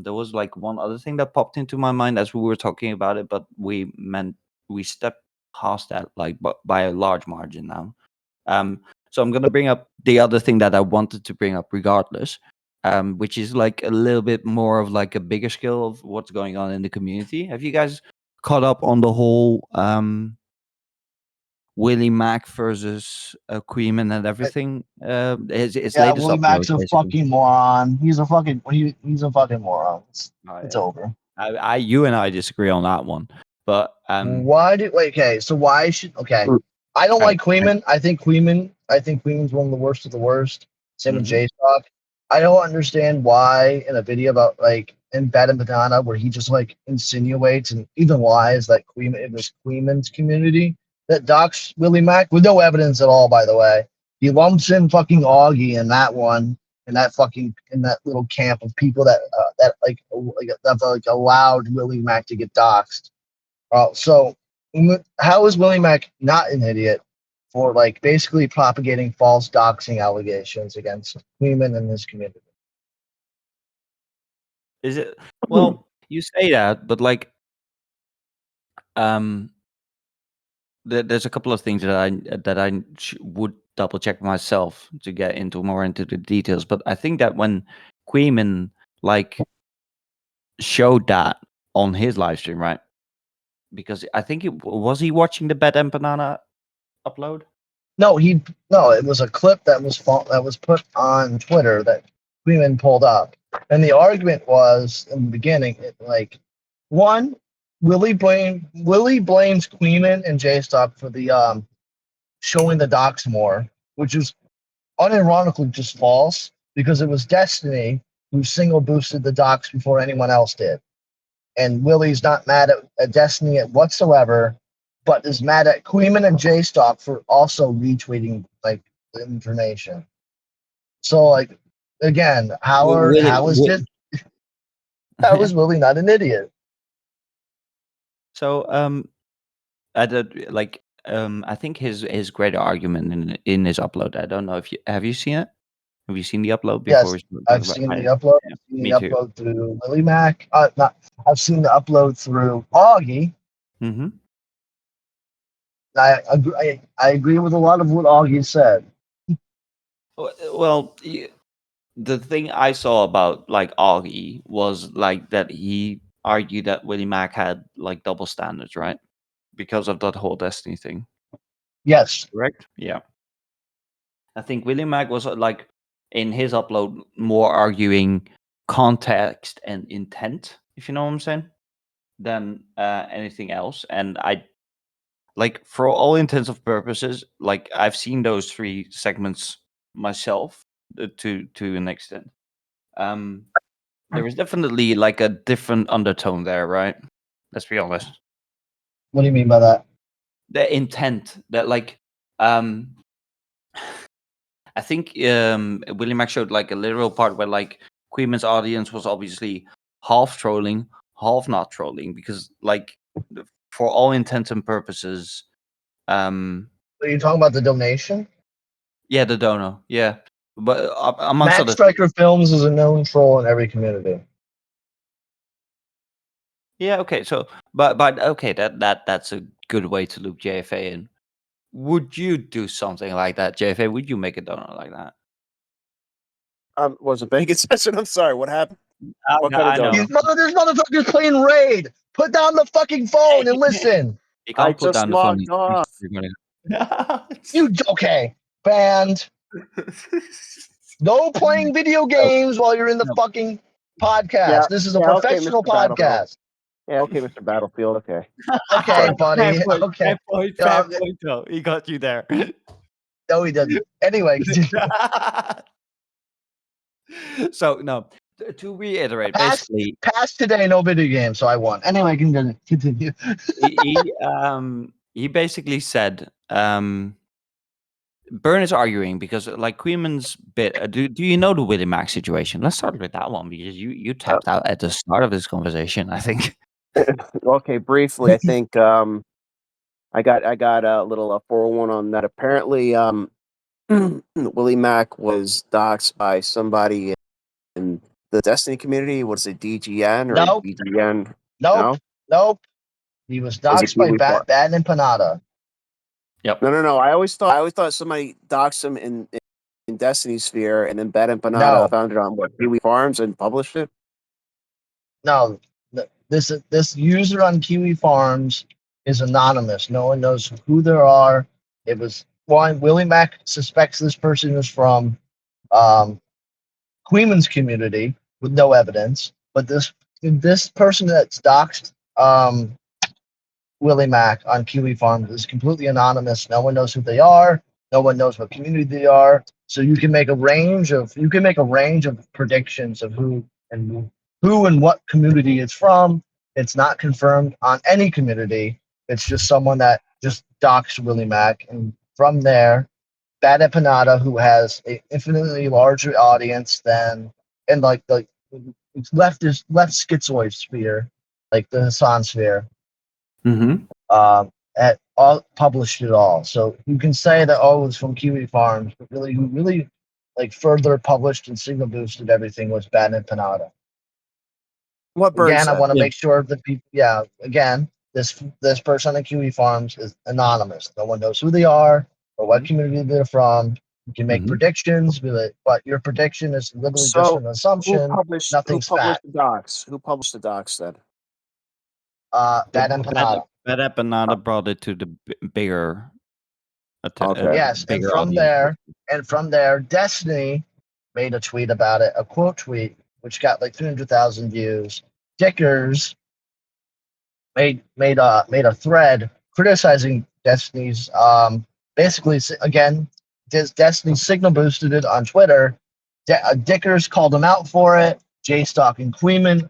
there was like one other thing that popped into my mind as we were talking about it, but we stepped past that like by a large margin now. So I'm gonna bring up the other thing that I wanted to bring up regardless, which is like a little bit more of like a bigger scale of what's going on in the community. Have you guys caught up on the whole Willie Mac versus Queeman and everything? His Yeah, latest Willie upload, Mack's a basically. fucking moron. He's a fucking moron. Oh, It's yeah. over. You and I disagree on that one, but Okay, so why should I don't alright, like Queeman. I think Queeman's one of the worst of the worst. Same with mhm. J Stock. I don't understand why in a video about like in Bad and Banana where he just like insinuates and even lies that it was Queeman's community that docs Willie Mack with no evidence at all, by the way. He lumps in fucking Augie in that one, in that little camp of people that that allowed Willie Mack to get doxxed. So how is Willie Mack not an idiot for like basically propagating false doxing allegations against Queeman and his community? Is it? Well, you say that, but like, um, there's a couple of things that I would double check myself to get into the details. But I think that when Queeman like showed that on his live stream, right? Because I think was he watching the Bed and Banana upload? No, it was a clip that was put on Twitter that Queeman pulled up, and the argument was in the beginning, one, Willie blames Queeman and J Stock for the showing the docs more, which is unironically just false because it was Destiny who single boosted the docs before anyone else did. And Willie's not mad at Destiny whatsoever, but is mad at Queeman and JStock for also retweeting like the information. So like again, how is Willie not an idiot? So I did like I think his greater argument in his upload. I don't know if you seen it. Have you seen the upload before? Yes, We talk I've about seen the it? upload. Yeah, I've seen me the too. upload through Willie Mac. I've seen the upload through Augie. Mm-hmm. I agree with a lot of what Augie said. Well, the thing I saw about like Augie was like that he argued that Willie Mac had like double standards, right? Because of that whole Destiny thing. Yes, Correct? Yeah. I think Willie Mac was like in his upload more arguing context and intent, if you know what I'm saying, than anything else. And I like for all intents and purposes, like I've seen those 3 segments myself to an extent. There is definitely like a different undertone there, right? Let's be honest. what do you mean by that? The intent that like um I think Willie Mac showed like a literal part where like Queeman's audience was obviously half trolling, half not trolling, because like for all intents and purposes, Are you talking about the donation? yeah, the donor, yeah, but amongst Max other things, Striker Films is a known troll in every community. yeah, okay, so but okay, that's a good way to loop JFA in. Would you do something like that, JFA? Would you make a donor like that? Was a bank session? I'm sorry. What happened? What kind of I know. These donor? motherfuckers playing Raid. Put down the fucking phone and listen. You I can't put just down the phone. logged off. You okay? Banned. No playing video games while you're in the No. fucking podcast. Yeah, This is a yeah, okay, professional Mr. Battlefield. podcast. Yeah, okay, Mr. Battlefield. Okay. Okay, Sorry. buddy. Okay. Fair point, though. He got you there. No, he doesn't. Anyway, So no, to reiterate, past basically, today, no video game, so I won. Anyway, continue. he basically said, Burn is arguing because like Queeman's bit. Do you know the Willie Mac situation? Let's start with that one because you tapped out at the start of this conversation, I think. Okay, briefly, I think I got a little 401 on that. Apparently, Willie Mac was doxxed by somebody in the Destiny community. Was it DGN or Nope. BGN? Nope. No? Nope. He was Was it doxxed by Kiwi Bar? Bad and Panada. Yep. No. I always thought somebody doxed him in Destiny Sphere, and then Bad Empanada No. found it on what Kiwi Farms and published it. No. This user on Kiwi Farms is anonymous. No one knows who they are. It was one. Willie Mac suspects this person is from Queeman's community with no evidence, but this person that's doxed Willie Mac on Kiwi Farms is completely anonymous. No one knows who they are. No one knows what community they are. So you can make a range of predictions of who and what community it's from. It's not confirmed on any community. It's just someone that just doxed Willie Mac, and from there, Bad Empanada, who has an infinitely larger audience than and like it's left schizoid sphere, like the Hassan sphere, Mm-hmm. at all published it all. So you can say that it was from Kiwi Farms, but really who really like further published and signal boosted everything was Bad Empanada. What Burn Again, I said. want to Yeah. make sure that people again, this person on Kiwi Farms is anonymous. No one knows who they are or what community they're from. You can make Mhm. predictions, but your prediction is literally just So an assumption. Nothing's fact. the docs? Who published the docs then? Bad Empanada. Bad Empanada brought it to the bigger, Okay. Yes, and bigger from audience. there, Destiny made a tweet about it, a quote tweet, which got like 300,000 views. Dickers made a thread criticizing Destiny's, basically again Destiny signal boosted it on Twitter. Dickers called him out for it. J-Stock and Queeman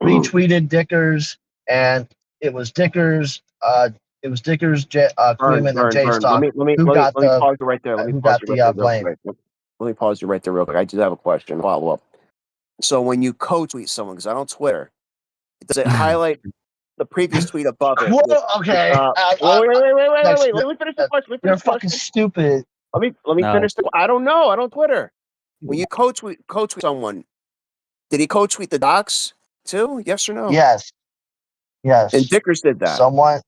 retweeted Dickers, and it was Dickers. Queeman, and Burn. J-Stock who got Let me the pause you right there. Let me pause you right there real blame. quick. Let me pause you right there real quick. I just have a question, follow up. So when you co-tweet someone, because I don't Twitter, does it highlight the previous tweet above it? Okay. Wait. Let me finish the question. You're fucking stupid. Let me No. finish. I don't know. I don't Twitter. When you co-tweet someone, did he co-tweet the docs too? Yes or no? Yes. And Dickers did that. Someone.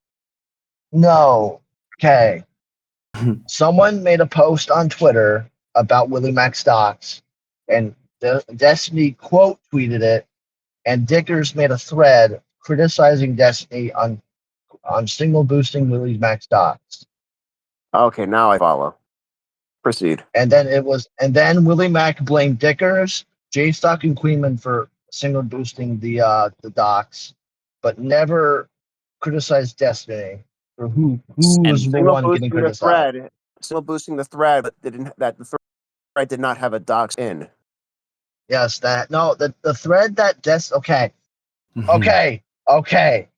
No. Okay. Someone made a post on Twitter about Willie Mac stocks, and Destiny quote tweeted it, and Dickers made a thread criticizing Destiny on signal boosting Willie Mac stocks. Okay, now I follow. Proceed. And then Willie Mac blamed Dickers, J-Stock, and Queeman for signal boosting the docs, but never criticized Destiny for who was the one getting criticized. Still boosting the thread, but the thread did not have a docs in. Yes, the thread that okay.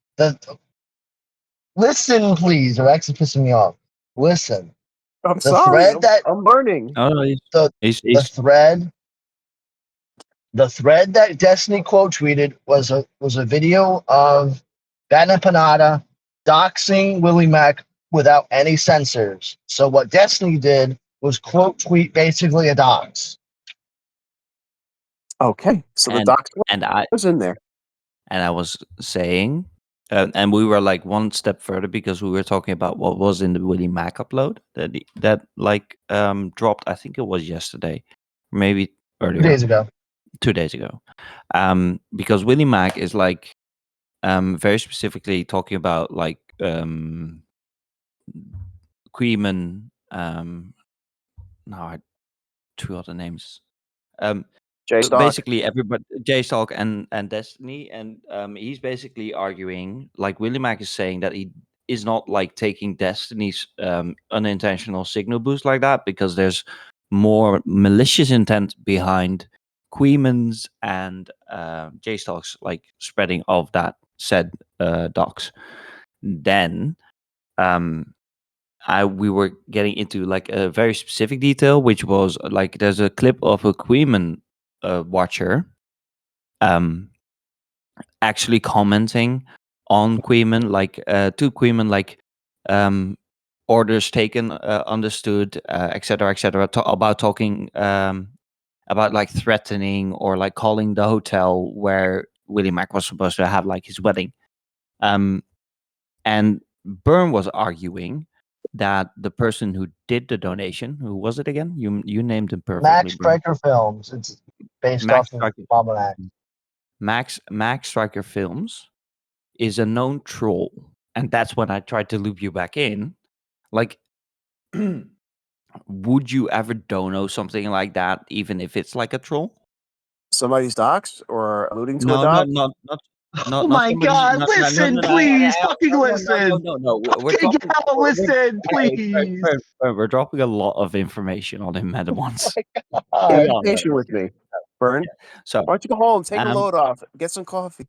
Listen, please, or actually pissing me off. Listen. I'm sorry. I'm learning. Oh, The thread that Destiny quote tweeted was a video of Batna Panada doxing Willie Mac without any censors. So what Destiny did was quote tweet basically a dox. Okay, so the docs was in there, and I was saying, and we were like one step further because we were talking about what was in the Willie Mac upload that dropped. I think it was yesterday, maybe earlier. 2 days ago. Because Willie Mac is like very specifically talking about like Queeman. Two other names. Basically everybody, J-Stock and Destiny, and he's basically arguing, like Willie Mac is saying that he is not like taking Destiny's unintentional signal boost like that because there's more malicious intent behind Queeman's and J-Stock's like spreading of that said docs. Then we were getting into like a very specific detail, which was like there's a clip of a Queeman watcher actually commenting on Queeman, like to Queeman, like orders taken, understood, etc., etc., about talking about like threatening or like calling the hotel where Willie Mac was supposed to have like his wedding. And Byrne was arguing that the person who did the donation, who was it again? You named him perfectly. Max Striker Films. It's based off of Bomber Max Striker Films is a known troll, and that's when I tried to loop you back in. Like, would you ever dono something like that, even if it's like a troll? Somebody's docs or alluding to a doc? Not. Oh my God! Listen, please, fucking listen. No. Listen, please. We're dropping a lot of information on him at once. Be patient with me, Byrne. So why don't you go home, take a load off, get some coffee?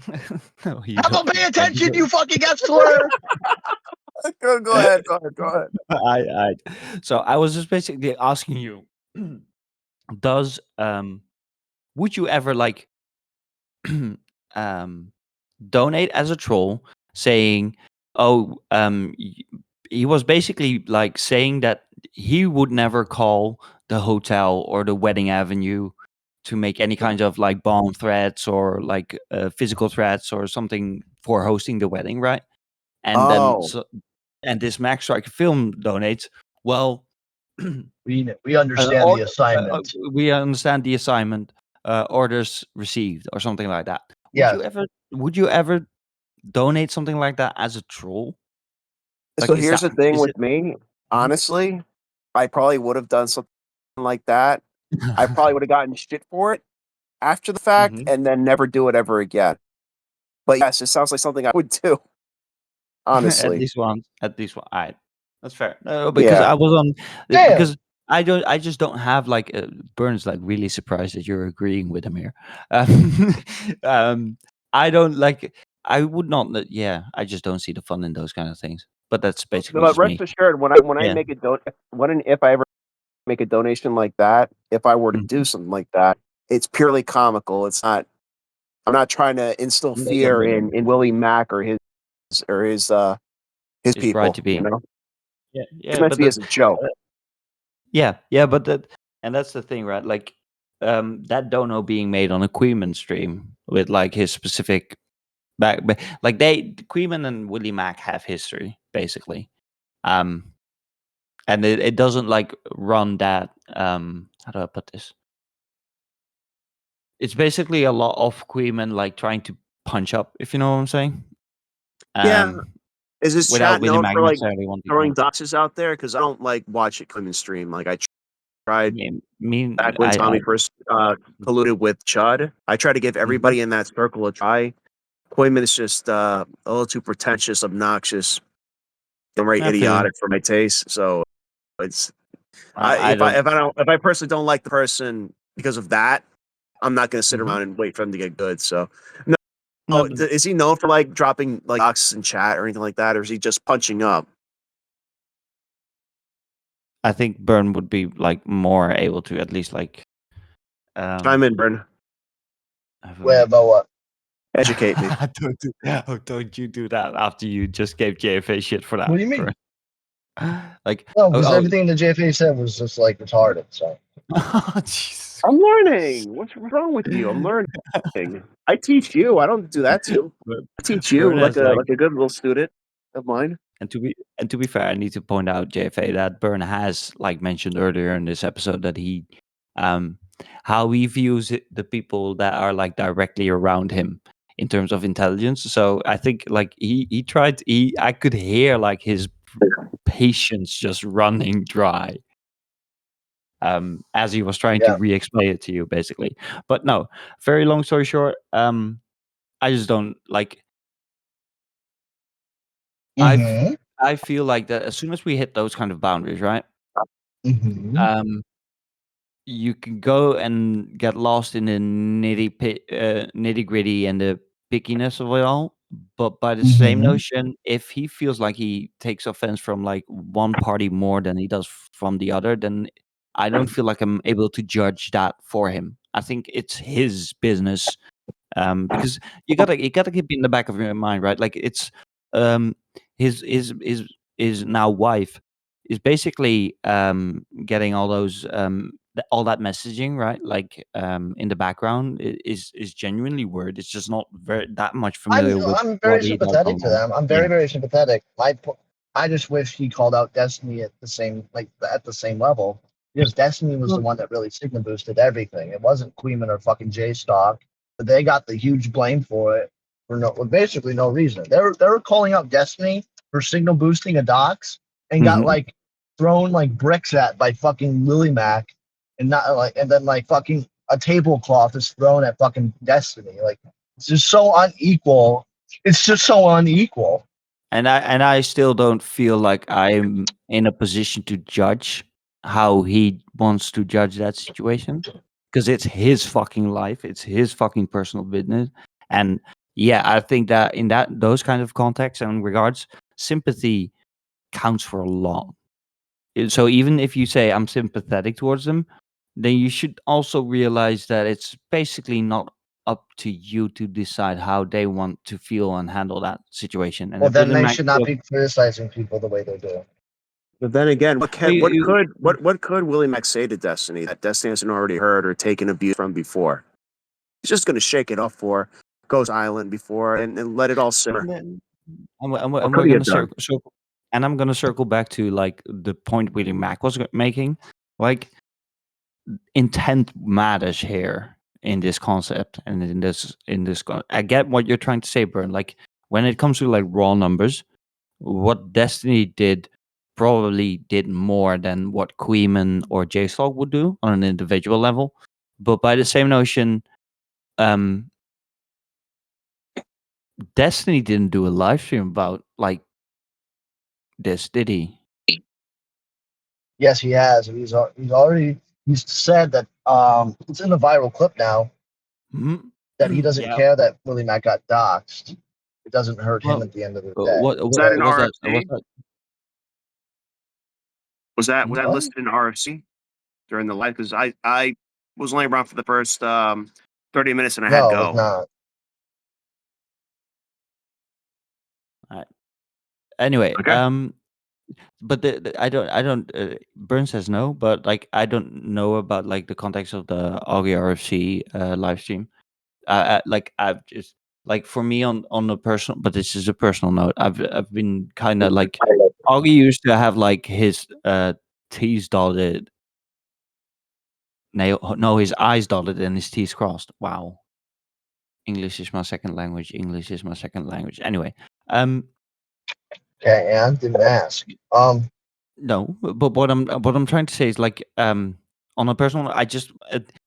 No, How about pay attention, you fucking slur? Go ahead. So I was just basically asking you, does would you ever like donate as a troll, saying, oh, he was basically like saying that he would never call the hotel or the wedding avenue to make any kind of like bomb threats or like physical threats or something for hosting the wedding, right? And then and this Max Striker Film donates. Well, we understand the assignment. We understand the assignment. Orders received or something like that. Would you ever donate something like that as a troll? Like, so here's the thing with me. Honestly, I probably would have done something like that. I probably would have gotten shit for it after the fact and then never do it ever again. But yes, it sounds like something I would do. Honestly. At least one. All right. That's fair. No, because Yeah. I was on Damn. because I just don't have like Burns like really surprised that you're agreeing with him here. Um, I don't like. I would not. Yeah, I just don't see the fun in those kind of things. But that's basically But just rest me. assured, when I Yeah. make a if I ever make a donation like that, if I were to do Mhm. something like that, it's purely comical. It's not. I'm not trying to instill fear in Willie Mack or or his His bride people. to be. You know, Yeah, it's yeah, meant to but be as a joke. yeah, but that's the thing, right? Like, that dono being made on a Queeman stream with like his specific like Queeman and Willie Mack have history basically, um, and it doesn't like run that. How do I put this? It's basically a lot of Queeman like trying to punch up, if you know what I'm saying. Yeah. Um, Is his without chat Willie known Mack for like necessarily wanting throwing to. doxes out there? Because I don't like watch it Clinton stream. Like I tried back when Tommy I first colluded with Chud. I tried to give Mhm. everybody in that circle a try. Quayman is just a little too pretentious, obnoxious, and very I feel you. idiotic for my taste. So it's I don't. if I personally don't like the person because of that, I'm not going to sit Mhm. around and wait for him to get good. So no, No, is he known for like dropping like doxes in chat or anything like that, or is he just punching up? I think Burn would be like more able to at least like Chime um in, Bern. have a Where look. about what? Educate me. Don't you do that after you just gave JFA shit for What that. do you mean? Like No, oh, because oh, everything the JFA said was just like retarded. So Jesus I'm Christ. learning. What's wrong with you? I'm learning. I teach you. I don't do that to you. But I teach Burn you has like like a good little student of mine. and to be fair, I need to point out JFA that Burn has like mentioned earlier in this episode that he um how he views the people that are like directly around him in terms of intelligence. So I think like he tried I could hear like his patience just running dry as he was trying to yeah. re-explain it to you basically. But no, very long story short, I just don't like I f- Mm-hmm. I feel like that as soon as we hit those kind of boundaries, right? Mm-hmm. Um, you can go and get lost in the nitty gritty and the pickiness of it all. But by the same Mm-hmm. notion, if he feels like he takes offense from like one party more than he does from the other, then I don't feel like I'm able to judge that for him. I think it's his business, because you gotta keep in the back of your mind, right? Like it's um, his now wife is basically getting all those all that messaging, right? Like in the background is genuinely worried. It's just not very that much familiar with I'm what very he does sympathetic to online. them. I'm Yeah. very sympathetic. I just wish he called out Destiny at the same level because Destiny was the Well, one that really signal boosted everything. It wasn't Queeman or fucking J Stock, but they got the huge blame for it for basically no reason. They were calling out Destiny for signal boosting a docs and got mhm. like thrown like bricks at by fucking Lily Mac and not like and then like fucking a tablecloth is thrown at fucking Destiny. Like it's just so unequal. It's just so unequal. And I still don't feel like I'm in a position to judge how he wants to judge that situation because it's his fucking life, it's his fucking personal business, and yeah, I think that in those kind of contexts and regards, sympathy counts for a lot. So even if you say I'm sympathetic towards them, then you should also realize that it's basically not up to you to decide how they want to feel and handle that situation. And Well, if then Willie they Mack should not feels, be criticizing people the way they're doing. But then again, well, what could Willie Mack say to Destiny that Destiny hasn't already heard or taken abuse from before? He's just going to shake it off for Ghost Island before and let it all simmer. What and could we're he gonna have done? circle, and I'm gonna circle back to like the point Willie Mack was making. Like intent matters here in this concept and I get what you're trying to say, Bern. Like when it comes to like raw numbers, what Destiny did probably did more than what Queeman or JSlog would do on an individual level. But by the same notion, um, Destiny didn't do a live stream about like this, did he? Yes, he has. He's said that it's in a viral clip now Mhm. that he doesn't Yeah. care that Willie Mack got doxxed. It doesn't hurt him Well, at the end of the day. what Was that what an was that? Was RFC? that? Was that What? listed in RFC during the live? Because I was only around for the first 30 minutes and I had to No, it's go. not. Anyway, Okay. but I don't. Burn says no, but like I don't know about like the context of the Augie RFC live stream. Like I've just like for me on a personal, but this is a personal note. I've been kind of like Augie used to have like his T's dotted. No, his I's dotted and his T's crossed. Wow, English is my second language. English is my second language. Anyway, um, Okay, and didn't ask. no, but what I'm trying to say is like on a personal, I just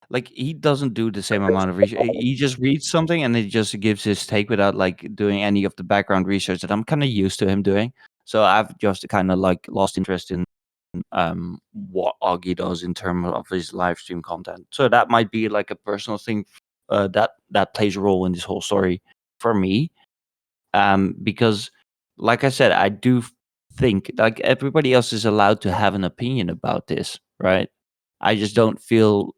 like he doesn't do the same amount of research. He just reads something and he just gives his take without like doing any of the background research that I'm kind of used to him doing. So I've just kind of like lost interest in what Augie does in terms of his live stream content. So that might be like a personal thing that plays a role in this whole story for me. Because like I said, I do think like everybody else is allowed to have an opinion about this, right? I just don't feel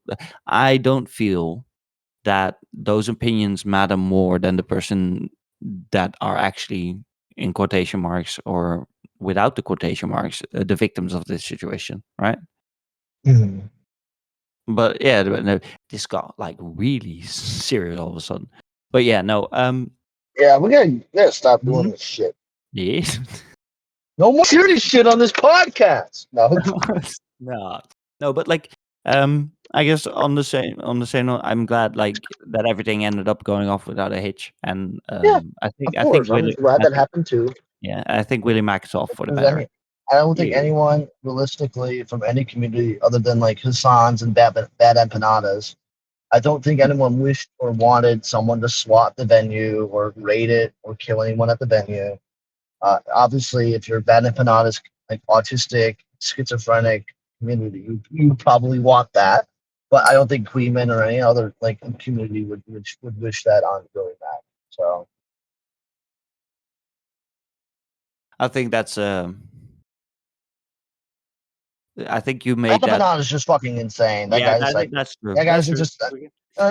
that those opinions matter more than the person that are actually in quotation marks or without the quotation marks the victims of this situation, right? Mhm. But yeah, no, this got like really serious all of a sudden. But yeah, no, Yeah, we gotta stop doing mhm, this shit. yes. No more serious shit on this podcast. No. No, no, but like, I guess on the same note, I'm glad like that everything ended up going off without a hitch, and Yeah, I think of I think course. I'm Willie, glad I that think happened too. yeah, I think Willie Mack is off for the Because better. I don't think Yeah, anyone realistically from any community other than like Hassans and bad empanadas, I don't think anyone wished or wanted someone to swat the venue or raid it or kill anyone at the venue. Obviously, if you're bad empanadas, like autistic, schizophrenic community, you probably want that. But I don't think Queeman or any other like community would wish that on Billy Mack. So I think that's I think you bad made that. empanadas is just fucking insane. That Yeah, guy's like that's true. that That's guy's true. just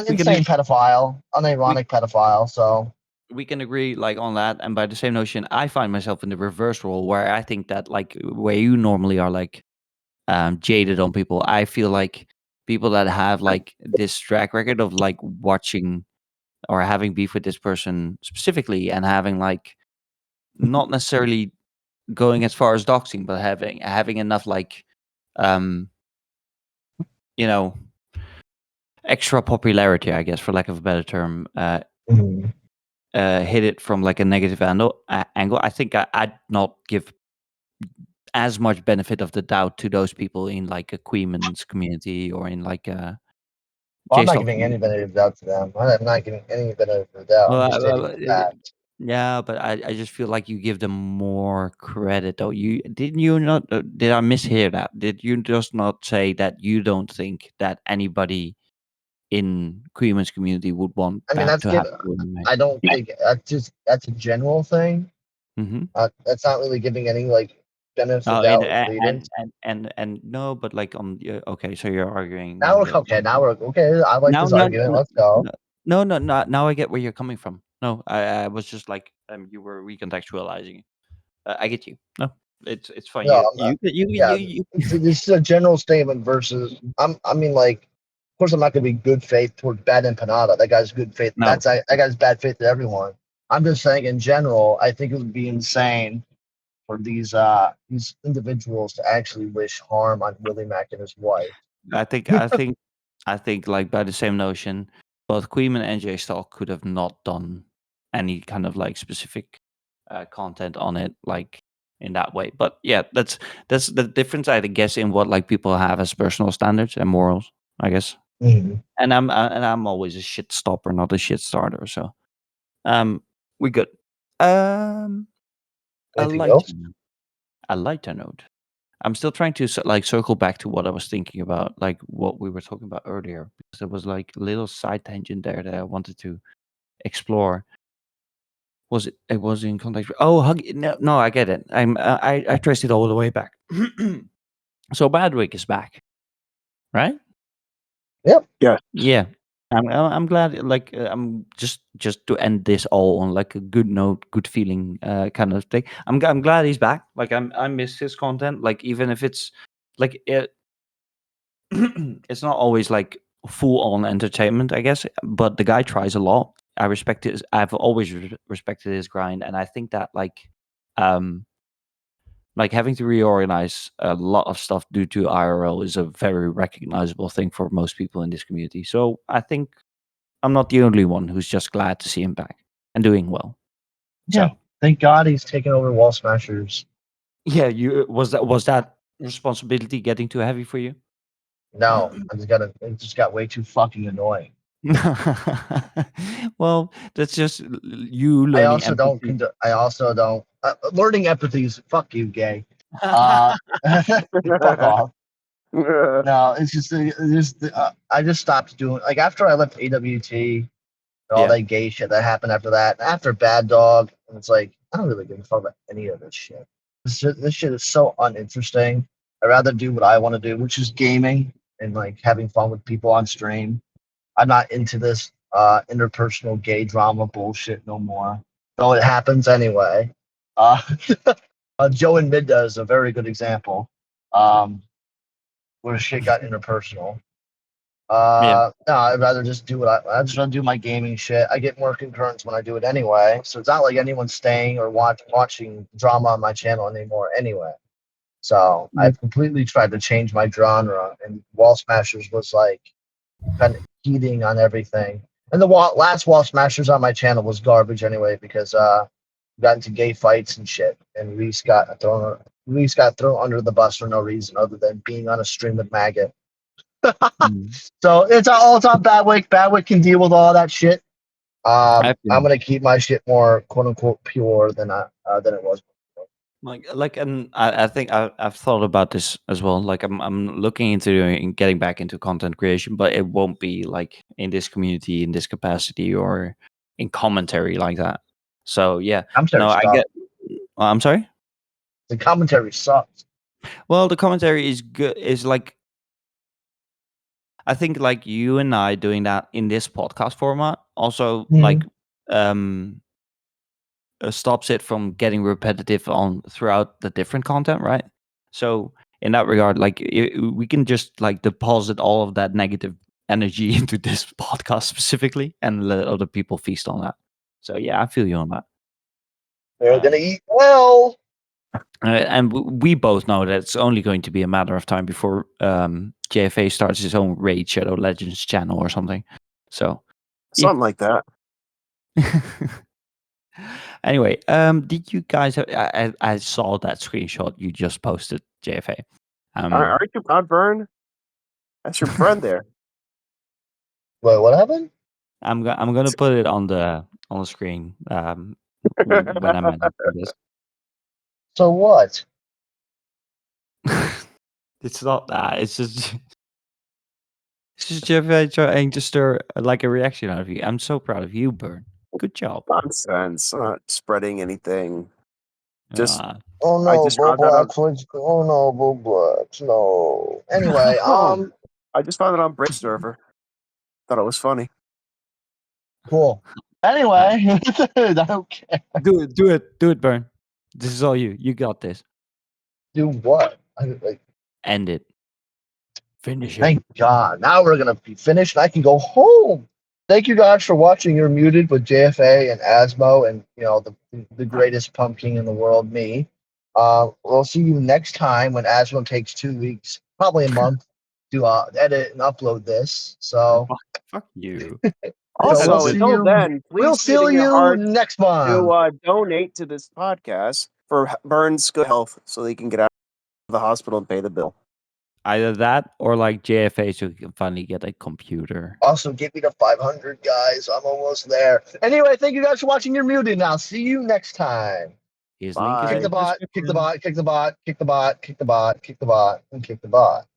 We can insane pedophile, we unironic pedophile. So we can agree like on that, and by the same notion, I find myself in the reverse role where I think that like where you normally are like jaded on people. I feel like people that have like this track record of like watching or having beef with this person specifically and having like not necessarily going as far as doxing, but having enough like um you know extra popularity, I guess, for lack of a better term, Mhm. hit it from like a negative angle. I think I'd not give as much benefit of the doubt to those people in like a Queeman's community or in like a Well, I'm not J-Stock giving any community. benefit of doubt to them. I'm not giving any benefit of doubt. Well, I'm just stating the fact. yeah, but I just feel like you give them more credit though. You not did I mishear that? Did you just not say that you don't think that anybody in Queeman's community would want I mean, that that's to give. happen to women? I don't think that's a general thing. Mm-hmm. That's not really giving any like benefit of Oh, doubt or credence. and no, but like on okay, so you're arguing Now then we're the okay. Now we're okay. I like now this no argument. Let's go. no now I get where you're coming from. No, I was just like you were recontextualizing. I get you. No, it's fine. No, You I'm not. you you Yeah, you, this is a general statement versus. I mean, like, of course, I'm not gonna be good faith toward bad empanada. That guy's good faith. no. That guy's bad faith to everyone. I'm just saying, in general, I think it would be insane for these individuals to actually wish harm on Willie Mack and his wife. I think like by the same notion, both Queeman and J Stock could have not done any kind of like specific content on it like in that way. But yeah, that's the difference I guess in what like people have as personal standards and morals, I guess. Mhm. And I'm always a shit stopper, not a shit starter. So um we good. Um a Anything lighter else? note. A lighter note. I'm still trying to like circle back to what I was thinking about, like what we were talking about earlier, because there was like a little side tangent there that I wanted to explore. Was it? It was in context. Oh, no, I get it. I traced it all the way back. So Badwick is back, right? Yep. Yeah. Yeah. I'm glad. Like I'm just to end this all on like a good note, good feeling, kind of thing. I'm glad he's back. Like I miss his content. Like even if it's like it, it's not always like full on entertainment, I guess. But the guy tries a lot. I respect his. I've always respected his grind, and I think that um, like having to reorganize a lot of stuff due to IRL is a very recognizable thing for most people in this community. So I think I'm not the only one who's just glad to see him back and doing well. Yeah. So Thank God he's taking over Wall Smashers. yeah, you was that responsibility getting too heavy for you? No, it just got way too fucking annoying. Well, that's just you I learning also don't. empathy. I also don't. Learning empathy is fuck you, gay. Fuck off. No, it's just I just stopped doing like after I left AWT and all Yeah. that gay shit that happened after that. After Bad Dog, and it's like I don't really give a fuck about any of this shit. This shit is so uninteresting. I'd rather do what I want to do, which is gaming and like having fun with people on stream. I'm not into this interpersonal gay drama bullshit no more. Though it happens anyway. Uh, Joe and Midda is a very good example. Where shit got interpersonal. Yeah. No, I'd rather just do what I just want to do my gaming shit. I get more concurrence when I do it anyway, so it's not like anyone's staying or watching drama on my channel anymore anyway. So Mm. I've completely tried to change my genre, and Wall Smashers was like kind of heating on everything. And the last Wall Smashers on my channel was garbage anyway because got into gay fights and shit, and Reese got thrown under the bus for no reason other than being on a stream with Maggot. Mm. So it's on Badwick. Badwick can deal with all that shit. I I'm feel gonna keep my shit more quote unquote pure than it was. and I think I've thought about this as well. Like I'm looking into getting back into content creation, but it won't be like in this community in this capacity or in commentary like that. So yeah, Commentary no, I sucks. get. I'm sorry. The commentary sucks. Well, the commentary is good. Is like I think like you and I doing that in this podcast format also like um stops it from getting repetitive on throughout the different content, right? So in that regard, like we can just like deposit all of that negative energy into this podcast specifically and let other people feast on that. So yeah, I feel you on that. They're gonna eat well. And we both know that it's only going to be a matter of time before JFA starts his own Raid Shadow Legends channel or something. So yeah. Something like that. Anyway, did you guys? I saw that screenshot you just posted, JFA. Aren't you proud, Vern? That's your friend there. Wait, what happened? I'm gonna put it on the screen when I'm editing this. So what? It's not that. It's just JFA trying to stir like a reaction out of you. I'm so proud of you, Burn. Good job. Nonsense. I'm not spreading anything. Just Oh I no, just found that on. Oh no, Blacks. No. Anyway, I just found it on Bridge Server. Thought it was funny. cool. Anyway, I don't care. Do it, Burn. This is all you. You got this. Do what? End it. Finish it. Thank God. Now we're gonna be finished and I can go home. Thank you guys for watching. You're muted with JFA and Asmo and the greatest pumpkin in the world, me. We'll see you next time when Asmo takes 2 weeks, probably a month, to edit and upload this. So Fuck you. Also, we'll see until you. then, We'll please put it see in your you heart next month. to donate to this podcast for Vern's good health so he can get out of the hospital and pay the bill. Either that or like JFA so you can finally get a computer. Also, get me to 500, guys. I'm almost there. Anyway, thank you guys for watching. You're muted now. See you next time. His link is Bye. in Kick the the bot, kick the description. bot, kick the bot, kick the bot, kick the bot, kick the bot, and kick the bot.